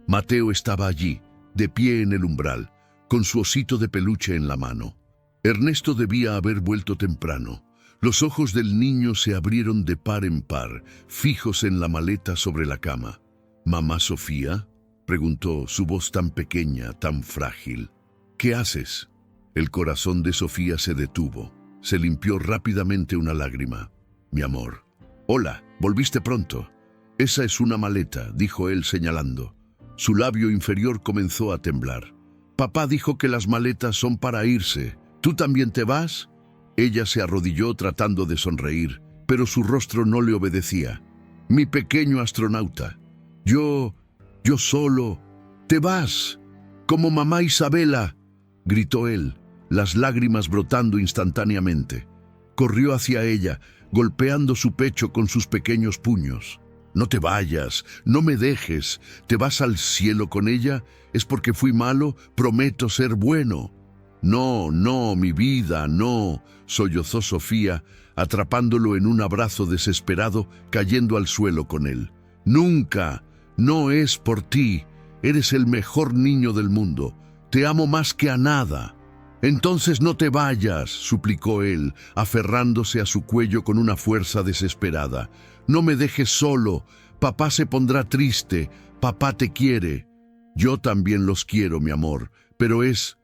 Mateo estaba allí, de pie en el umbral, con su osito de peluche en la mano. Ernesto debía haber vuelto temprano. Los ojos del niño se abrieron de par en par, fijos en la maleta sobre la cama. «¿Mamá Sofía?», preguntó, su voz tan pequeña, tan frágil. «¿Qué haces?». El corazón de Sofía se detuvo. Se limpió rápidamente una lágrima. «Mi amor». «Hola, volviste pronto». «Esa es una maleta», dijo él señalando. Su labio inferior comenzó a temblar. «Papá dijo que las maletas son para irse. ¿Tú también te vas?». Ella se arrodilló tratando de sonreír, pero su rostro no le obedecía. «Mi pequeño astronauta, yo solo». «¿Te vas? Como mamá Isabela», gritó él, las lágrimas brotando instantáneamente. Corrió hacia ella, golpeando su pecho con sus pequeños puños. No te vayas, no me dejes. ¿Te vas al cielo con ella? ¿Es porque fui malo? Prometo ser bueno. No, no, mi vida, no, sollozó Sofía, atrapándolo en un abrazo desesperado, cayendo al suelo con él. Nunca, no es por ti. Eres el mejor niño del mundo. Te amo más que a nada. Entonces no te vayas, suplicó él, aferrándose a su cuello con una fuerza desesperada. No me dejes solo. Papá se pondrá triste. Papá te quiere. Yo también los quiero, mi amor, pero es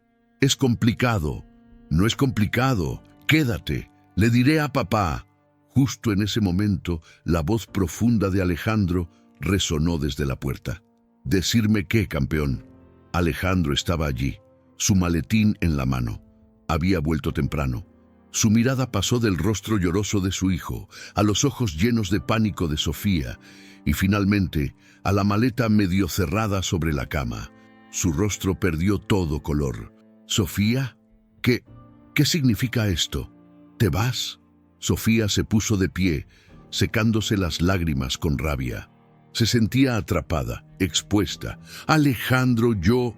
complicado. No es complicado. Quédate. Le diré a papá. Justo en ese momento, la voz profunda de Alejandro resonó desde la puerta. «¿Decirme qué, campeón?» Alejandro estaba allí, su maletín en la mano. Había vuelto temprano. Su mirada pasó del rostro lloroso de su hijo, a los ojos llenos de pánico de Sofía, y finalmente a la maleta medio cerrada sobre la cama. Su rostro perdió todo color. «¿Sofía? ¿Qué significa esto? ¿Te vas?» Sofía se puso de pie, secándose las lágrimas con rabia. Se sentía atrapada, expuesta. «Alejandro, yo...»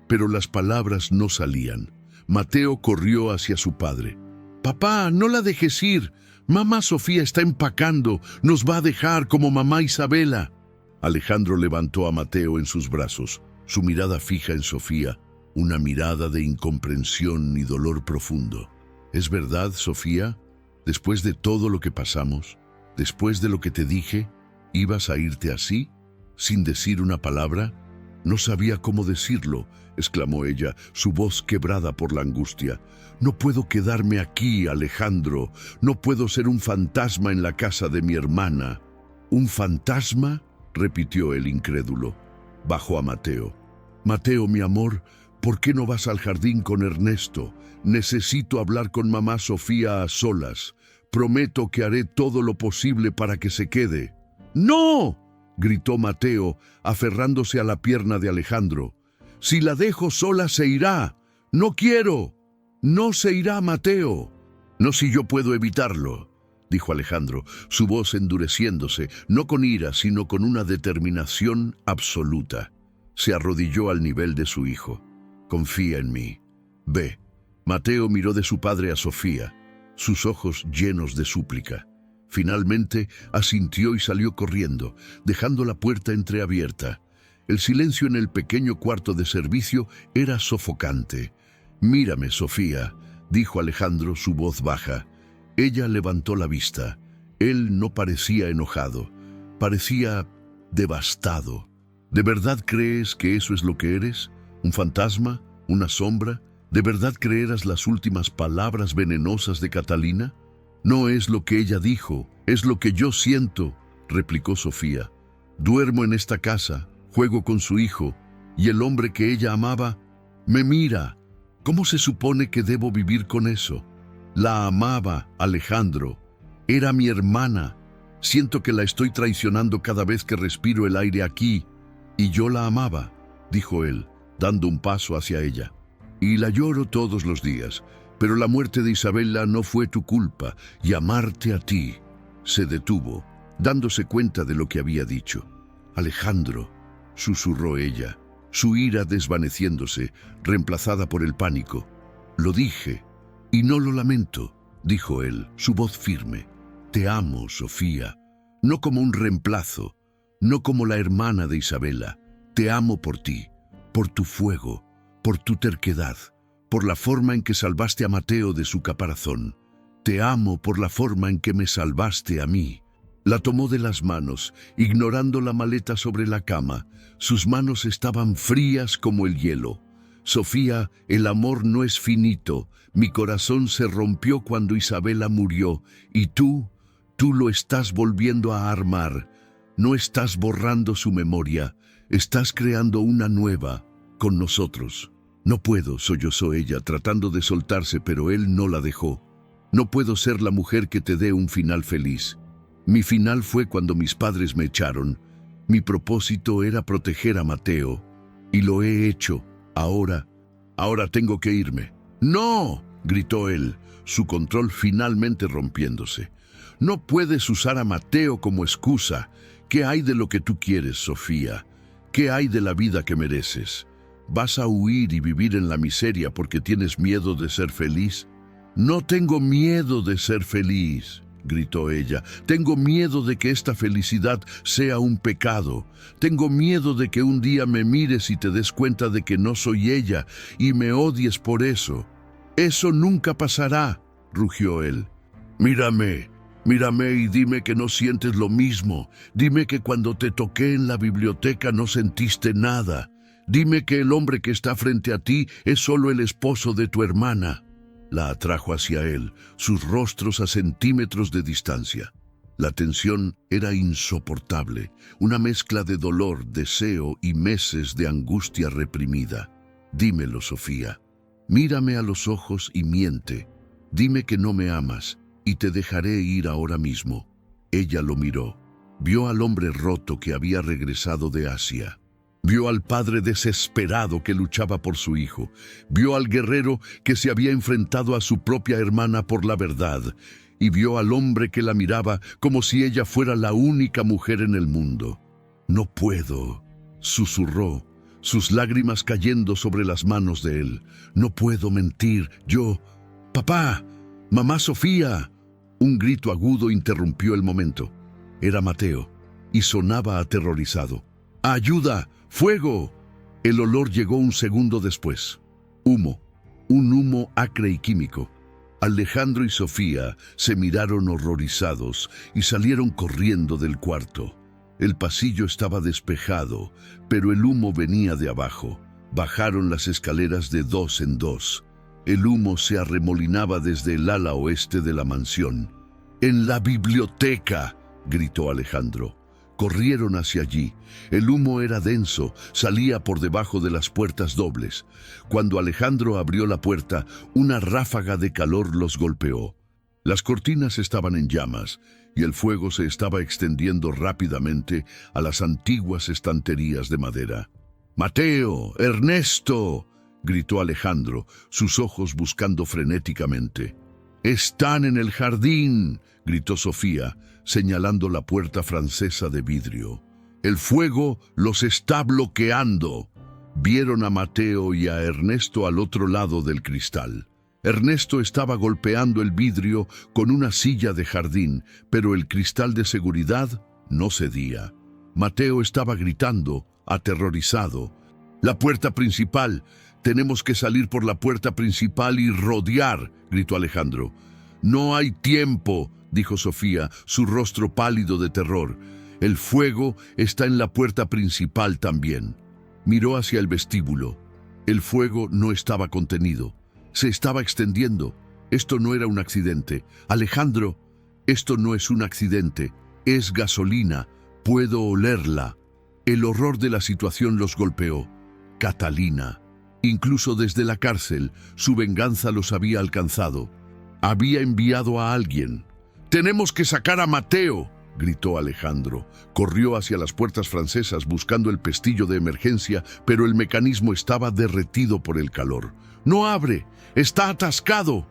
Pero las palabras no salían. Mateo corrió hacia su padre. «Papá, no la dejes ir. Mamá Sofía está empacando. Nos va a dejar como mamá Isabela». Alejandro levantó a Mateo en sus brazos, su mirada fija en Sofía, una mirada de incomprensión y dolor profundo. «¿Es verdad, Sofía? Después de todo lo que pasamos, después de lo que te dije, ¿ibas a irte así, sin decir una palabra?» «No sabía cómo decirlo», exclamó ella, su voz quebrada por la angustia. «No puedo quedarme aquí, Alejandro. No puedo ser un fantasma en la casa de mi hermana». «¿Un fantasma?», repitió el incrédulo. Bajó a Mateo. «Mateo, mi amor, ¿por qué no vas al jardín con Ernesto? Necesito hablar con mamá Sofía a solas. Prometo que haré todo lo posible para que se quede». «¡No!», gritó Mateo, aferrándose a la pierna de Alejandro. «Si la dejo sola se irá. No quiero». «No se irá, Mateo». «No si yo puedo evitarlo», dijo Alejandro, su voz endureciéndose, no con ira, sino con una determinación absoluta. Se arrodilló al nivel de su hijo. «Confía en mí. Ve». Mateo miró de su padre a Sofía, sus ojos llenos de súplica. Finalmente asintió y salió corriendo, dejando la puerta entreabierta. El silencio en el pequeño cuarto de servicio era sofocante. «Mírame, Sofía», dijo Alejandro, su voz baja. Ella levantó la vista. Él no parecía enojado, parecía devastado. «¿De verdad crees que eso es lo que eres? ¿Un fantasma? ¿Una sombra? ¿De verdad creerás las últimas palabras venenosas de Catalina?» «No es lo que ella dijo, es lo que yo siento», replicó Sofía. «Duermo en esta casa, juego con su hijo, y el hombre que ella amaba me mira. ¿Cómo se supone que debo vivir con eso? La amaba, Alejandro. Era mi hermana. Siento que la estoy traicionando cada vez que respiro el aire aquí. Y yo la amaba», dijo él, dando un paso hacia ella. «Y la lloro todos los días. Pero la muerte de Isabela no fue tu culpa, y amarte a ti». Se detuvo, dándose cuenta de lo que había dicho. «Alejandro», susurró ella, su ira desvaneciéndose, reemplazada por el pánico. «Lo dije, y no lo lamento», dijo él, su voz firme. «Te amo, Sofía, no como un reemplazo, no como la hermana de Isabela. Te amo por ti, por tu fuego, por tu terquedad, por la forma en que salvaste a Mateo de su caparazón. Te amo por la forma en que me salvaste a mí». La tomó de las manos, ignorando la maleta sobre la cama. Sus manos estaban frías como el hielo. «Sofía, el amor no es finito. Mi corazón se rompió cuando Isabela murió, y tú lo estás volviendo a armar. No estás borrando su memoria, estás creando una nueva, con nosotros». «No puedo», sollozó ella, tratando de soltarse, pero él no la dejó. «No puedo ser la mujer que te dé un final feliz. Mi final fue cuando mis padres me echaron. Mi propósito era proteger a Mateo, y lo he hecho. Ahora tengo que irme». «¡No!», gritó él, su control finalmente rompiéndose. «No puedes usar a Mateo como excusa. ¿Qué hay de lo que tú quieres, Sofía? ¿Qué hay de la vida que mereces? ¿Vas a huir y vivir en la miseria porque tienes miedo de ser feliz? No tengo miedo de ser feliz, gritó ella. Tengo miedo de que esta felicidad sea un pecado. Tengo miedo de que un día me mires y te des cuenta de que no soy ella y me odies por eso. Eso nunca pasará, rugió él. Mírame y dime que no sientes lo mismo. Dime que cuando te toqué en la biblioteca no sentiste nada. Dime que el hombre que está frente a ti es solo el esposo de tu hermana. La atrajo hacia él, sus rostros a centímetros de distancia. La tensión era insoportable, una mezcla de dolor, deseo y meses de angustia reprimida. Dímelo, Sofía. Mírame a los ojos y miente. Dime que no me amas y te dejaré ir ahora mismo. Ella lo miró. Vio al hombre roto que había regresado de Asia. Vio al padre desesperado que luchaba por su hijo. Vio al guerrero que se había enfrentado a su propia hermana por la verdad. Y vio al hombre que la miraba como si ella fuera la única mujer en el mundo. No puedo, susurró, sus lágrimas cayendo sobre las manos de él. No puedo mentir, yo... ¡Papá! ¡Mamá Sofía! Un grito agudo interrumpió el momento. Era Mateo, y sonaba aterrorizado. ¡Ayuda! ¡Fuego! El olor llegó un segundo después. Humo, un humo acre y químico. Alejandro y Sofía se miraron horrorizados y salieron corriendo del cuarto. El pasillo estaba despejado, pero el humo venía de abajo. Bajaron las escaleras de dos en dos. El humo se arremolinaba desde el ala oeste de la mansión. ¡En la biblioteca!, gritó Alejandro. Corrieron hacia allí. El humo era denso, salía por debajo de las puertas dobles. Cuando Alejandro abrió la puerta, una ráfaga de calor los golpeó. Las cortinas estaban en llamas y el fuego se estaba extendiendo rápidamente a las antiguas estanterías de madera. ¡Mateo! ¡Ernesto!, gritó Alejandro, sus ojos buscando frenéticamente. ¡Están en el jardín!, gritó Sofía, señalando la puerta francesa de vidrio. ¡El fuego los está bloqueando! Vieron a Mateo y a Ernesto al otro lado del cristal. Ernesto estaba golpeando el vidrio con una silla de jardín, pero el cristal de seguridad no cedía. Mateo estaba gritando, aterrorizado. ¡La puerta principal! «Tenemos que salir por la puerta principal y rodear», gritó Alejandro. «No hay tiempo», dijo Sofía, su rostro pálido de terror. «El fuego está en la puerta principal también». Miró hacia el vestíbulo. El fuego no estaba contenido. Se estaba extendiendo. Esto no era un accidente. «Alejandro, esto no es un accidente. Es gasolina. Puedo olerla». El horror de la situación los golpeó. Catalina. Incluso desde la cárcel, su venganza los había alcanzado. Había enviado a alguien. «¡Tenemos que sacar a Mateo!», gritó Alejandro. Corrió hacia las puertas francesas buscando el pestillo de emergencia, pero el mecanismo estaba derretido por el calor. «¡No abre! ¡Está atascado!».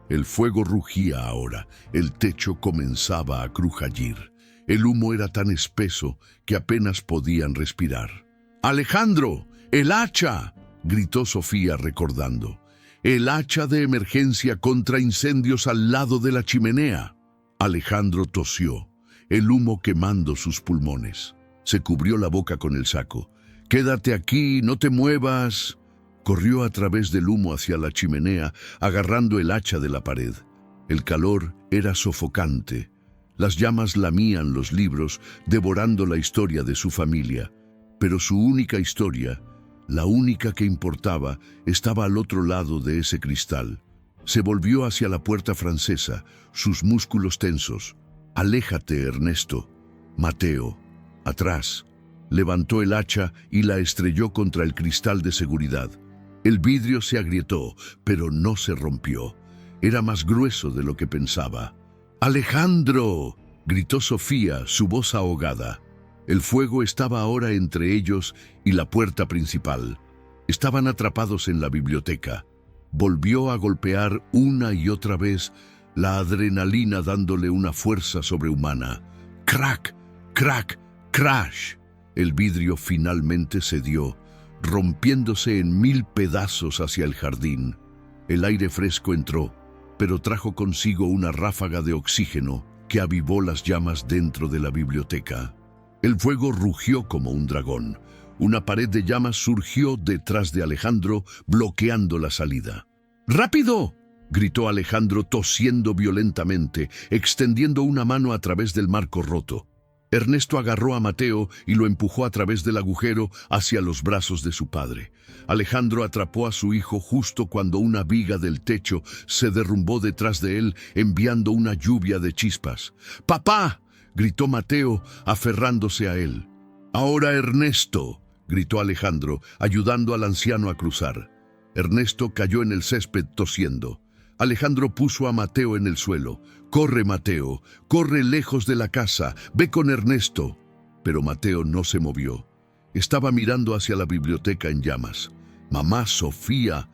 El fuego rugía ahora. El techo comenzaba a crujir. El humo era tan espeso que apenas podían respirar. «¡Alejandro! ¡El hacha!», gritó Sofía recordando. «El hacha de emergencia contra incendios al lado de la chimenea». Alejandro tosió, el humo quemando sus pulmones. Se cubrió la boca con el saco. «Quédate aquí, no te muevas». Corrió a través del humo hacia la chimenea, agarrando el hacha de la pared. El calor era sofocante. Las llamas lamían los libros, devorando la historia de su familia. Pero su única historia, la única que importaba, estaba al otro lado de ese cristal. Se volvió hacia la puerta francesa, sus músculos tensos. «Aléjate, Ernesto». Mateo, atrás, levantó el hacha y la estrelló contra el cristal de seguridad. El vidrio se agrietó, pero no se rompió. Era más grueso de lo que pensaba. «¡Alejandro!», gritó Sofía, su voz ahogada. El fuego estaba ahora entre ellos y la puerta principal. Estaban atrapados en la biblioteca. Volvió a golpear una y otra vez, la adrenalina dándole una fuerza sobrehumana. «¡Crack! ¡Crack! ¡Crash! El vidrio finalmente cedió, rompiéndose en 1000 pedazos hacia el jardín. El aire fresco entró, pero trajo consigo una ráfaga de oxígeno que avivó las llamas dentro de la biblioteca. El fuego rugió como un dragón. Una pared de llamas surgió detrás de Alejandro, bloqueando la salida. ¡Rápido!, gritó Alejandro tosiendo violentamente, extendiendo una mano a través del marco roto. Ernesto agarró a Mateo y lo empujó a través del agujero hacia los brazos de su padre. Alejandro atrapó a su hijo justo cuando una viga del techo se derrumbó detrás de él, enviando una lluvia de chispas. ¡Papá!, gritó Mateo, aferrándose a él. ¡Ahora Ernesto!, gritó Alejandro, ayudando al anciano a cruzar. Ernesto cayó en el césped tosiendo. Alejandro puso a Mateo en el suelo. «Corre, Mateo, corre lejos de la casa, ve con Ernesto». Pero Mateo no se movió. Estaba mirando hacia la biblioteca en llamas. Mamá Sofía,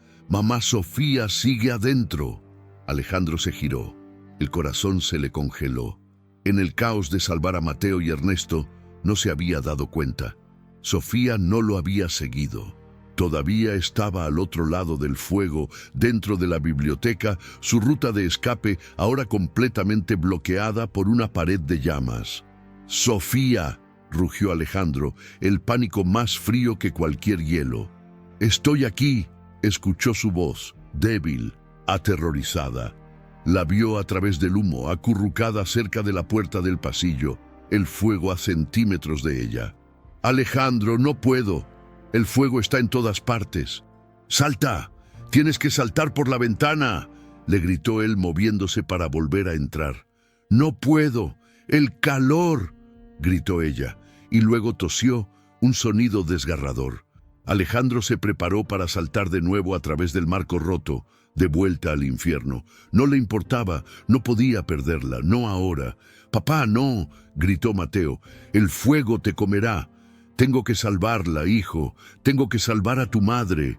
sigue adentro». Alejandro se giró. El corazón se le congeló. En el caos de salvar a Mateo y Ernesto, no se había dado cuenta. Sofía no lo había seguido. Todavía estaba al otro lado del fuego, dentro de la biblioteca, su ruta de escape ahora completamente bloqueada por una pared de llamas. «¡Sofía!», rugió Alejandro, el pánico más frío que cualquier hielo. «Estoy aquí», escuchó su voz, débil, aterrorizada. La vio a través del humo, acurrucada cerca de la puerta del pasillo, el fuego a centímetros de ella. «Alejandro, no puedo. El fuego está en todas partes». «¡Salta! ¡Tienes que saltar por la ventana!», le gritó él moviéndose para volver a entrar. «No puedo. ¡El calor!», gritó ella, y luego tosió, un sonido desgarrador. Alejandro se preparó para saltar de nuevo a través del marco roto, de vuelta al infierno. No le importaba, no podía perderla, no ahora. «Papá, no», gritó Mateo, «el fuego te comerá». «Tengo que salvarla, hijo. Tengo que salvar a tu madre».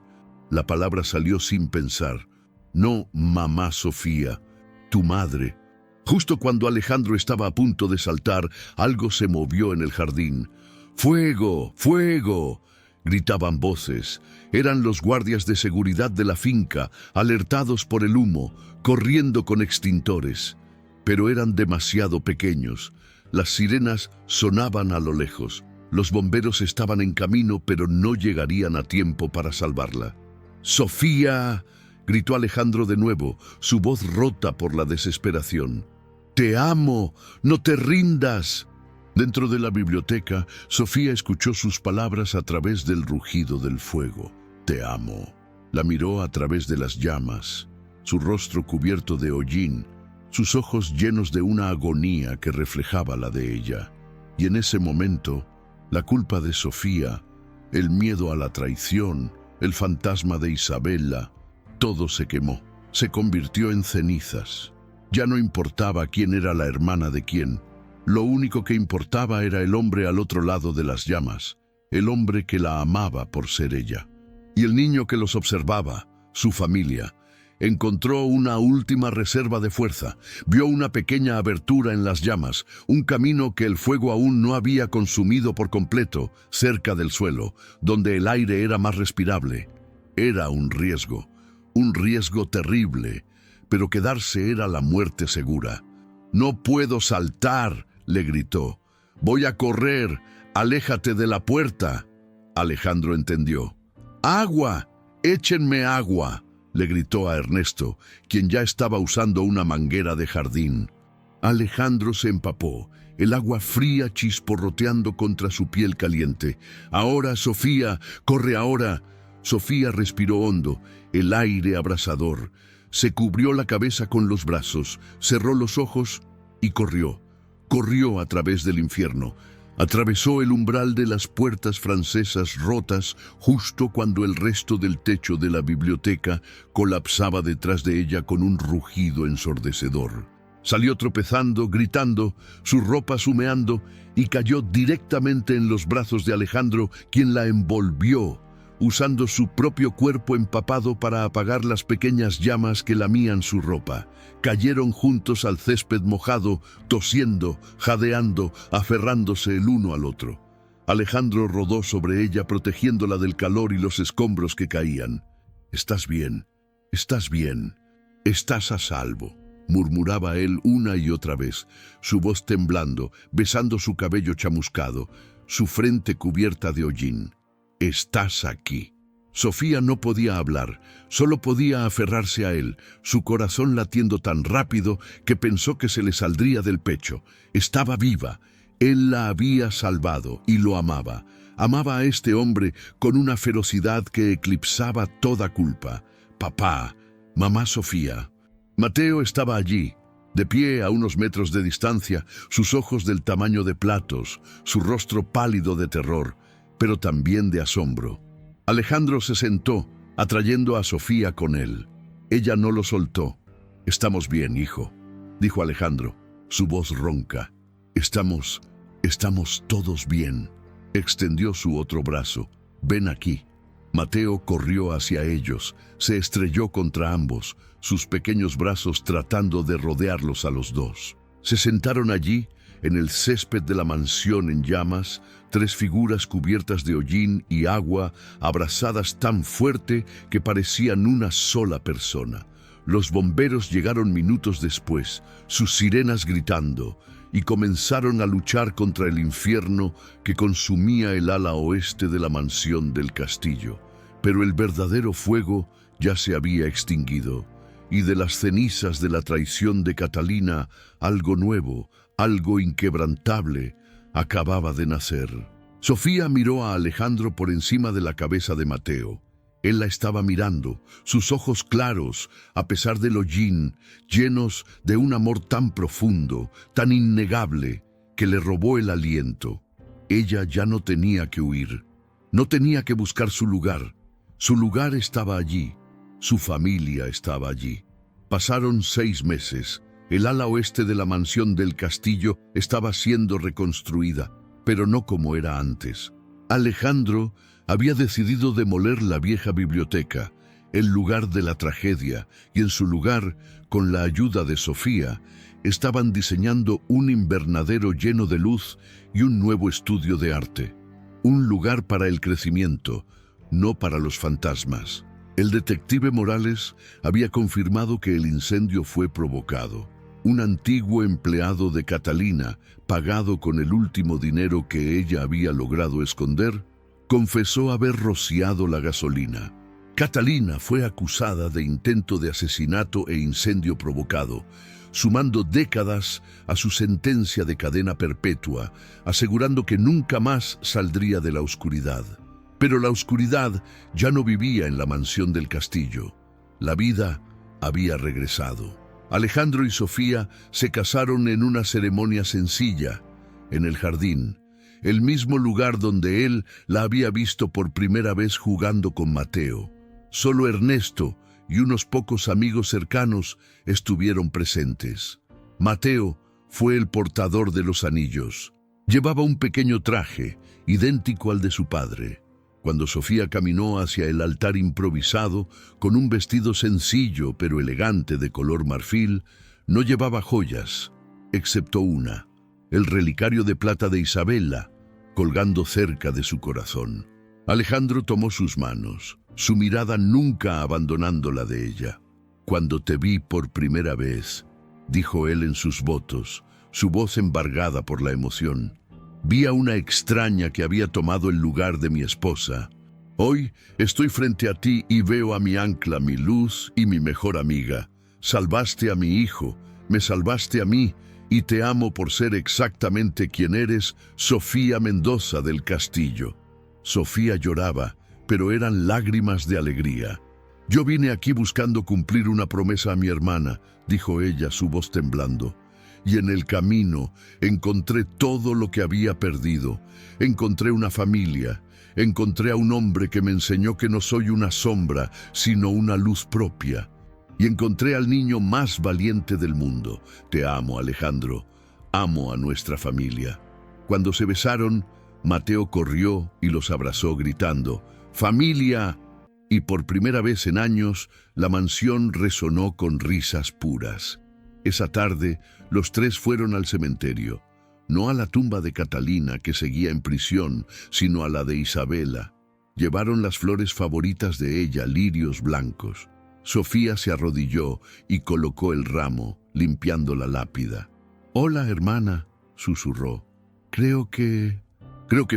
La palabra salió sin pensar. «No, mamá Sofía, tu madre». Justo cuando Alejandro estaba a punto de saltar, algo se movió en el jardín. «¡Fuego! ¡Fuego!», gritaban voces. Eran los guardias de seguridad de la finca, alertados por el humo, corriendo con extintores. Pero eran demasiado pequeños. Las sirenas sonaban a lo lejos. Los bomberos estaban en camino, pero no llegarían a tiempo para salvarla. «¡Sofía!», gritó Alejandro de nuevo, su voz rota por la desesperación. «Te amo, no te rindas». Dentro de la biblioteca, Sofía escuchó sus palabras a través del rugido del fuego. «Te amo». La miró a través de las llamas, su rostro cubierto de hollín, sus ojos llenos de una agonía que reflejaba la de ella. Y en ese momento, la culpa de Sofía, el miedo a la traición, el fantasma de Isabela, todo se quemó, se convirtió en cenizas. Ya no importaba quién era la hermana de quién. Lo único que importaba era el hombre al otro lado de las llamas, el hombre que la amaba por ser ella. Y el niño que los observaba, su familia. Encontró una última reserva de fuerza, vio una pequeña abertura en las llamas, un camino que el fuego aún no había consumido por completo, cerca del suelo, donde el aire era más respirable. Era un riesgo terrible, pero quedarse era la muerte segura. «No puedo saltar», le gritó. «Voy a correr, aléjate de la puerta». Alejandro entendió. «¡Agua! ¡Échenme agua!», le gritó a Ernesto, quien ya estaba usando una manguera de jardín. Alejandro se empapó, el agua fría chisporroteando contra su piel caliente. «Ahora, Sofía, corre ahora». Sofía respiró hondo, el aire abrasador. Se cubrió la cabeza con los brazos, cerró los ojos y corrió. Corrió a través del infierno. Atravesó el umbral de las puertas francesas rotas justo cuando el resto del techo de la biblioteca colapsaba detrás de ella con un rugido ensordecedor. Salió tropezando, gritando, su ropa humeando y cayó directamente en los brazos de Alejandro, quien la envolvió. usando su propio cuerpo empapado para apagar las pequeñas llamas que lamían su ropa. Cayeron juntos al césped mojado, tosiendo, jadeando, aferrándose el uno al otro. Alejandro rodó sobre ella, protegiéndola del calor y los escombros que caían. «Estás bien, estás bien, estás a salvo», murmuraba él una y otra vez, su voz temblando, besando su cabello chamuscado, su frente cubierta de hollín. «Estás aquí». Sofía no podía hablar, solo podía aferrarse a él, su corazón latiendo tan rápido que pensó que se le saldría del pecho. Estaba viva. Él la había salvado y lo amaba. Amaba a este hombre con una ferocidad que eclipsaba toda culpa. Papá, mamá Sofía. Mateo estaba allí, de pie a unos metros de distancia, sus ojos del tamaño de platos, su rostro pálido de terror, pero también de asombro. Alejandro se sentó, atrayendo a Sofía con él. Ella no lo soltó. «Estamos bien, hijo», dijo Alejandro, su voz ronca. Estamos todos bien». Extendió su otro brazo. «Ven aquí». Mateo corrió hacia ellos, se estrelló contra ambos, sus pequeños brazos tratando de rodearlos a los dos. Se sentaron allí, en el césped de la mansión en llamas, tres figuras cubiertas de hollín y agua, abrazadas tan fuerte que parecían una sola persona. Los bomberos llegaron minutos después, sus sirenas gritando, y comenzaron a luchar contra el infierno que consumía el ala oeste de la mansión del castillo. Pero el verdadero fuego ya se había extinguido, y de las cenizas de la traición de Catalina, algo nuevo, algo inquebrantable, acababa de nacer. Sofía miró a Alejandro por encima de la cabeza de Mateo. Él la estaba mirando, sus ojos claros, a pesar del hollín, llenos de un amor tan profundo, tan innegable, que le robó el aliento. Ella ya no tenía que huir, no tenía que buscar su lugar. Su lugar estaba allí, su familia estaba allí. Pasaron 6 meses. El ala oeste de la mansión del castillo estaba siendo reconstruida, pero no como era antes. Alejandro había decidido demoler la vieja biblioteca, el lugar de la tragedia, y en su lugar, con la ayuda de Sofía, estaban diseñando un invernadero lleno de luz y un nuevo estudio de arte. Un lugar para el crecimiento, no para los fantasmas. El detective Morales había confirmado que el incendio fue provocado. Un antiguo empleado de Catalina, pagado con el último dinero que ella había logrado esconder, confesó haber rociado la gasolina. Catalina fue acusada de intento de asesinato e incendio provocado, sumando décadas a su sentencia de cadena perpetua, asegurando que nunca más saldría de la oscuridad. Pero la oscuridad ya no vivía en la mansión del castillo. La vida había regresado. Alejandro y Sofía se casaron en una ceremonia sencilla, en el jardín, el mismo lugar donde él la había visto por primera vez jugando con Mateo. Solo Ernesto y unos pocos amigos cercanos estuvieron presentes. Mateo fue el portador de los anillos. Llevaba un pequeño traje, idéntico al de su padre. Cuando Sofía caminó hacia el altar improvisado, con un vestido sencillo pero elegante de color marfil, no llevaba joyas, excepto una, el relicario de plata de Isabela, colgando cerca de su corazón. Alejandro tomó sus manos, su mirada nunca abandonando la de ella. «Cuando te vi por primera vez», dijo él en sus votos, su voz embargada por la emoción, «vi a una extraña que había tomado el lugar de mi esposa. Hoy estoy frente a ti y veo a mi ancla, mi luz y mi mejor amiga. Salvaste a mi hijo, me salvaste a mí, y te amo por ser exactamente quien eres, Sofía Mendoza del Castillo». Sofía lloraba, pero eran lágrimas de alegría. «Yo vine aquí buscando cumplir una promesa a mi hermana», dijo ella, su voz temblando. «Y en el camino encontré todo lo que había perdido. Encontré una familia, encontré a un hombre que me enseñó que no soy una sombra, sino una luz propia. Y encontré al niño más valiente del mundo. Te amo, Alejandro. Amo a nuestra familia». Cuando se besaron, Mateo corrió y los abrazó gritando: familia, y por primera vez en años la mansión resonó con risas puras. Esa tarde los tres fueron al cementerio, no a la tumba de Catalina, que seguía en prisión, sino a la de Isabela. Llevaron las flores favoritas de ella, lirios blancos. Sofía se arrodilló y colocó el ramo, limpiando la lápida. «Hola, hermana», susurró. Creo que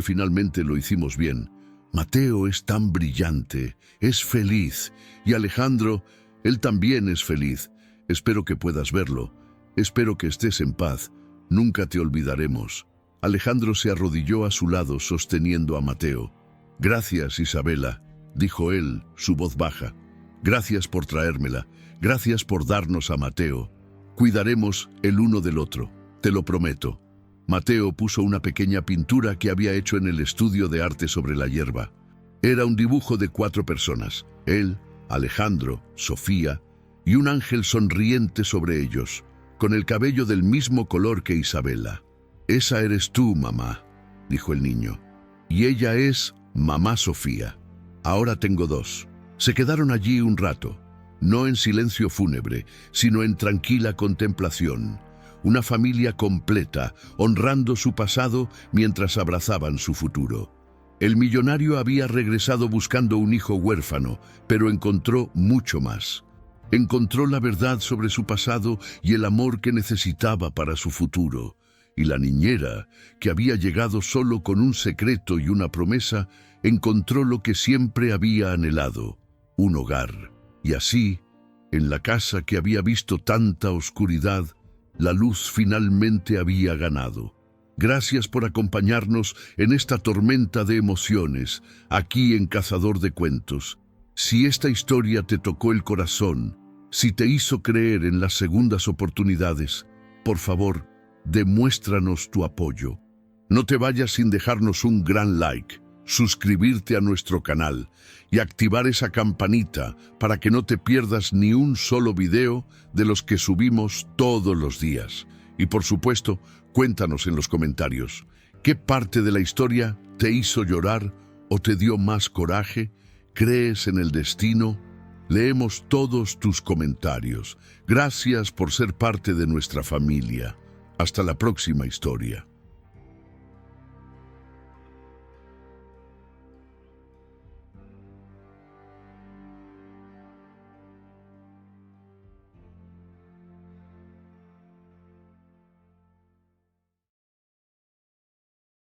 finalmente lo hicimos bien. Mateo es tan brillante, es feliz. Y Alejandro, él también es feliz. Espero que puedas verlo. Espero que estés en paz. Nunca te olvidaremos». Alejandro se arrodilló a su lado, sosteniendo a Mateo. «Gracias, Isabela», dijo él, su voz baja. «Gracias por traérmela. Gracias por darnos a Mateo. Cuidaremos el uno del otro, te lo prometo». Mateo puso una pequeña pintura que había hecho en el estudio de arte sobre la hierba. Era un dibujo de 4 personas, él, Alejandro, Sofía y un ángel sonriente sobre ellos, con el cabello del mismo color que Isabela. «Esa eres tú, mamá», dijo el niño. «Y ella es mamá Sofía. Ahora tengo 2. Se quedaron allí un rato, no en silencio fúnebre, sino en tranquila contemplación. Una familia completa, honrando su pasado mientras abrazaban su futuro. El millonario había regresado buscando un hijo huérfano, pero encontró mucho más. Encontró la verdad sobre su pasado y el amor que necesitaba para su futuro. Y la niñera, que había llegado solo con un secreto y una promesa, encontró lo que siempre había anhelado, un hogar. Y así, en la casa que había visto tanta oscuridad, la luz finalmente había ganado. Gracias por acompañarnos en esta tormenta de emociones, aquí en Cazador de Cuentos. Si esta historia te tocó el corazón, si te hizo creer en las segundas oportunidades, por favor, demuéstranos tu apoyo. No te vayas sin dejarnos un gran like, suscribirte a nuestro canal y activar esa campanita para que no te pierdas ni un solo video de los que subimos todos los días. Y por supuesto, cuéntanos en los comentarios, ¿qué parte de la historia te hizo llorar o te dio más coraje? ¿Crees en el destino? Leemos todos tus comentarios. Gracias por ser parte de nuestra familia. Hasta la próxima historia.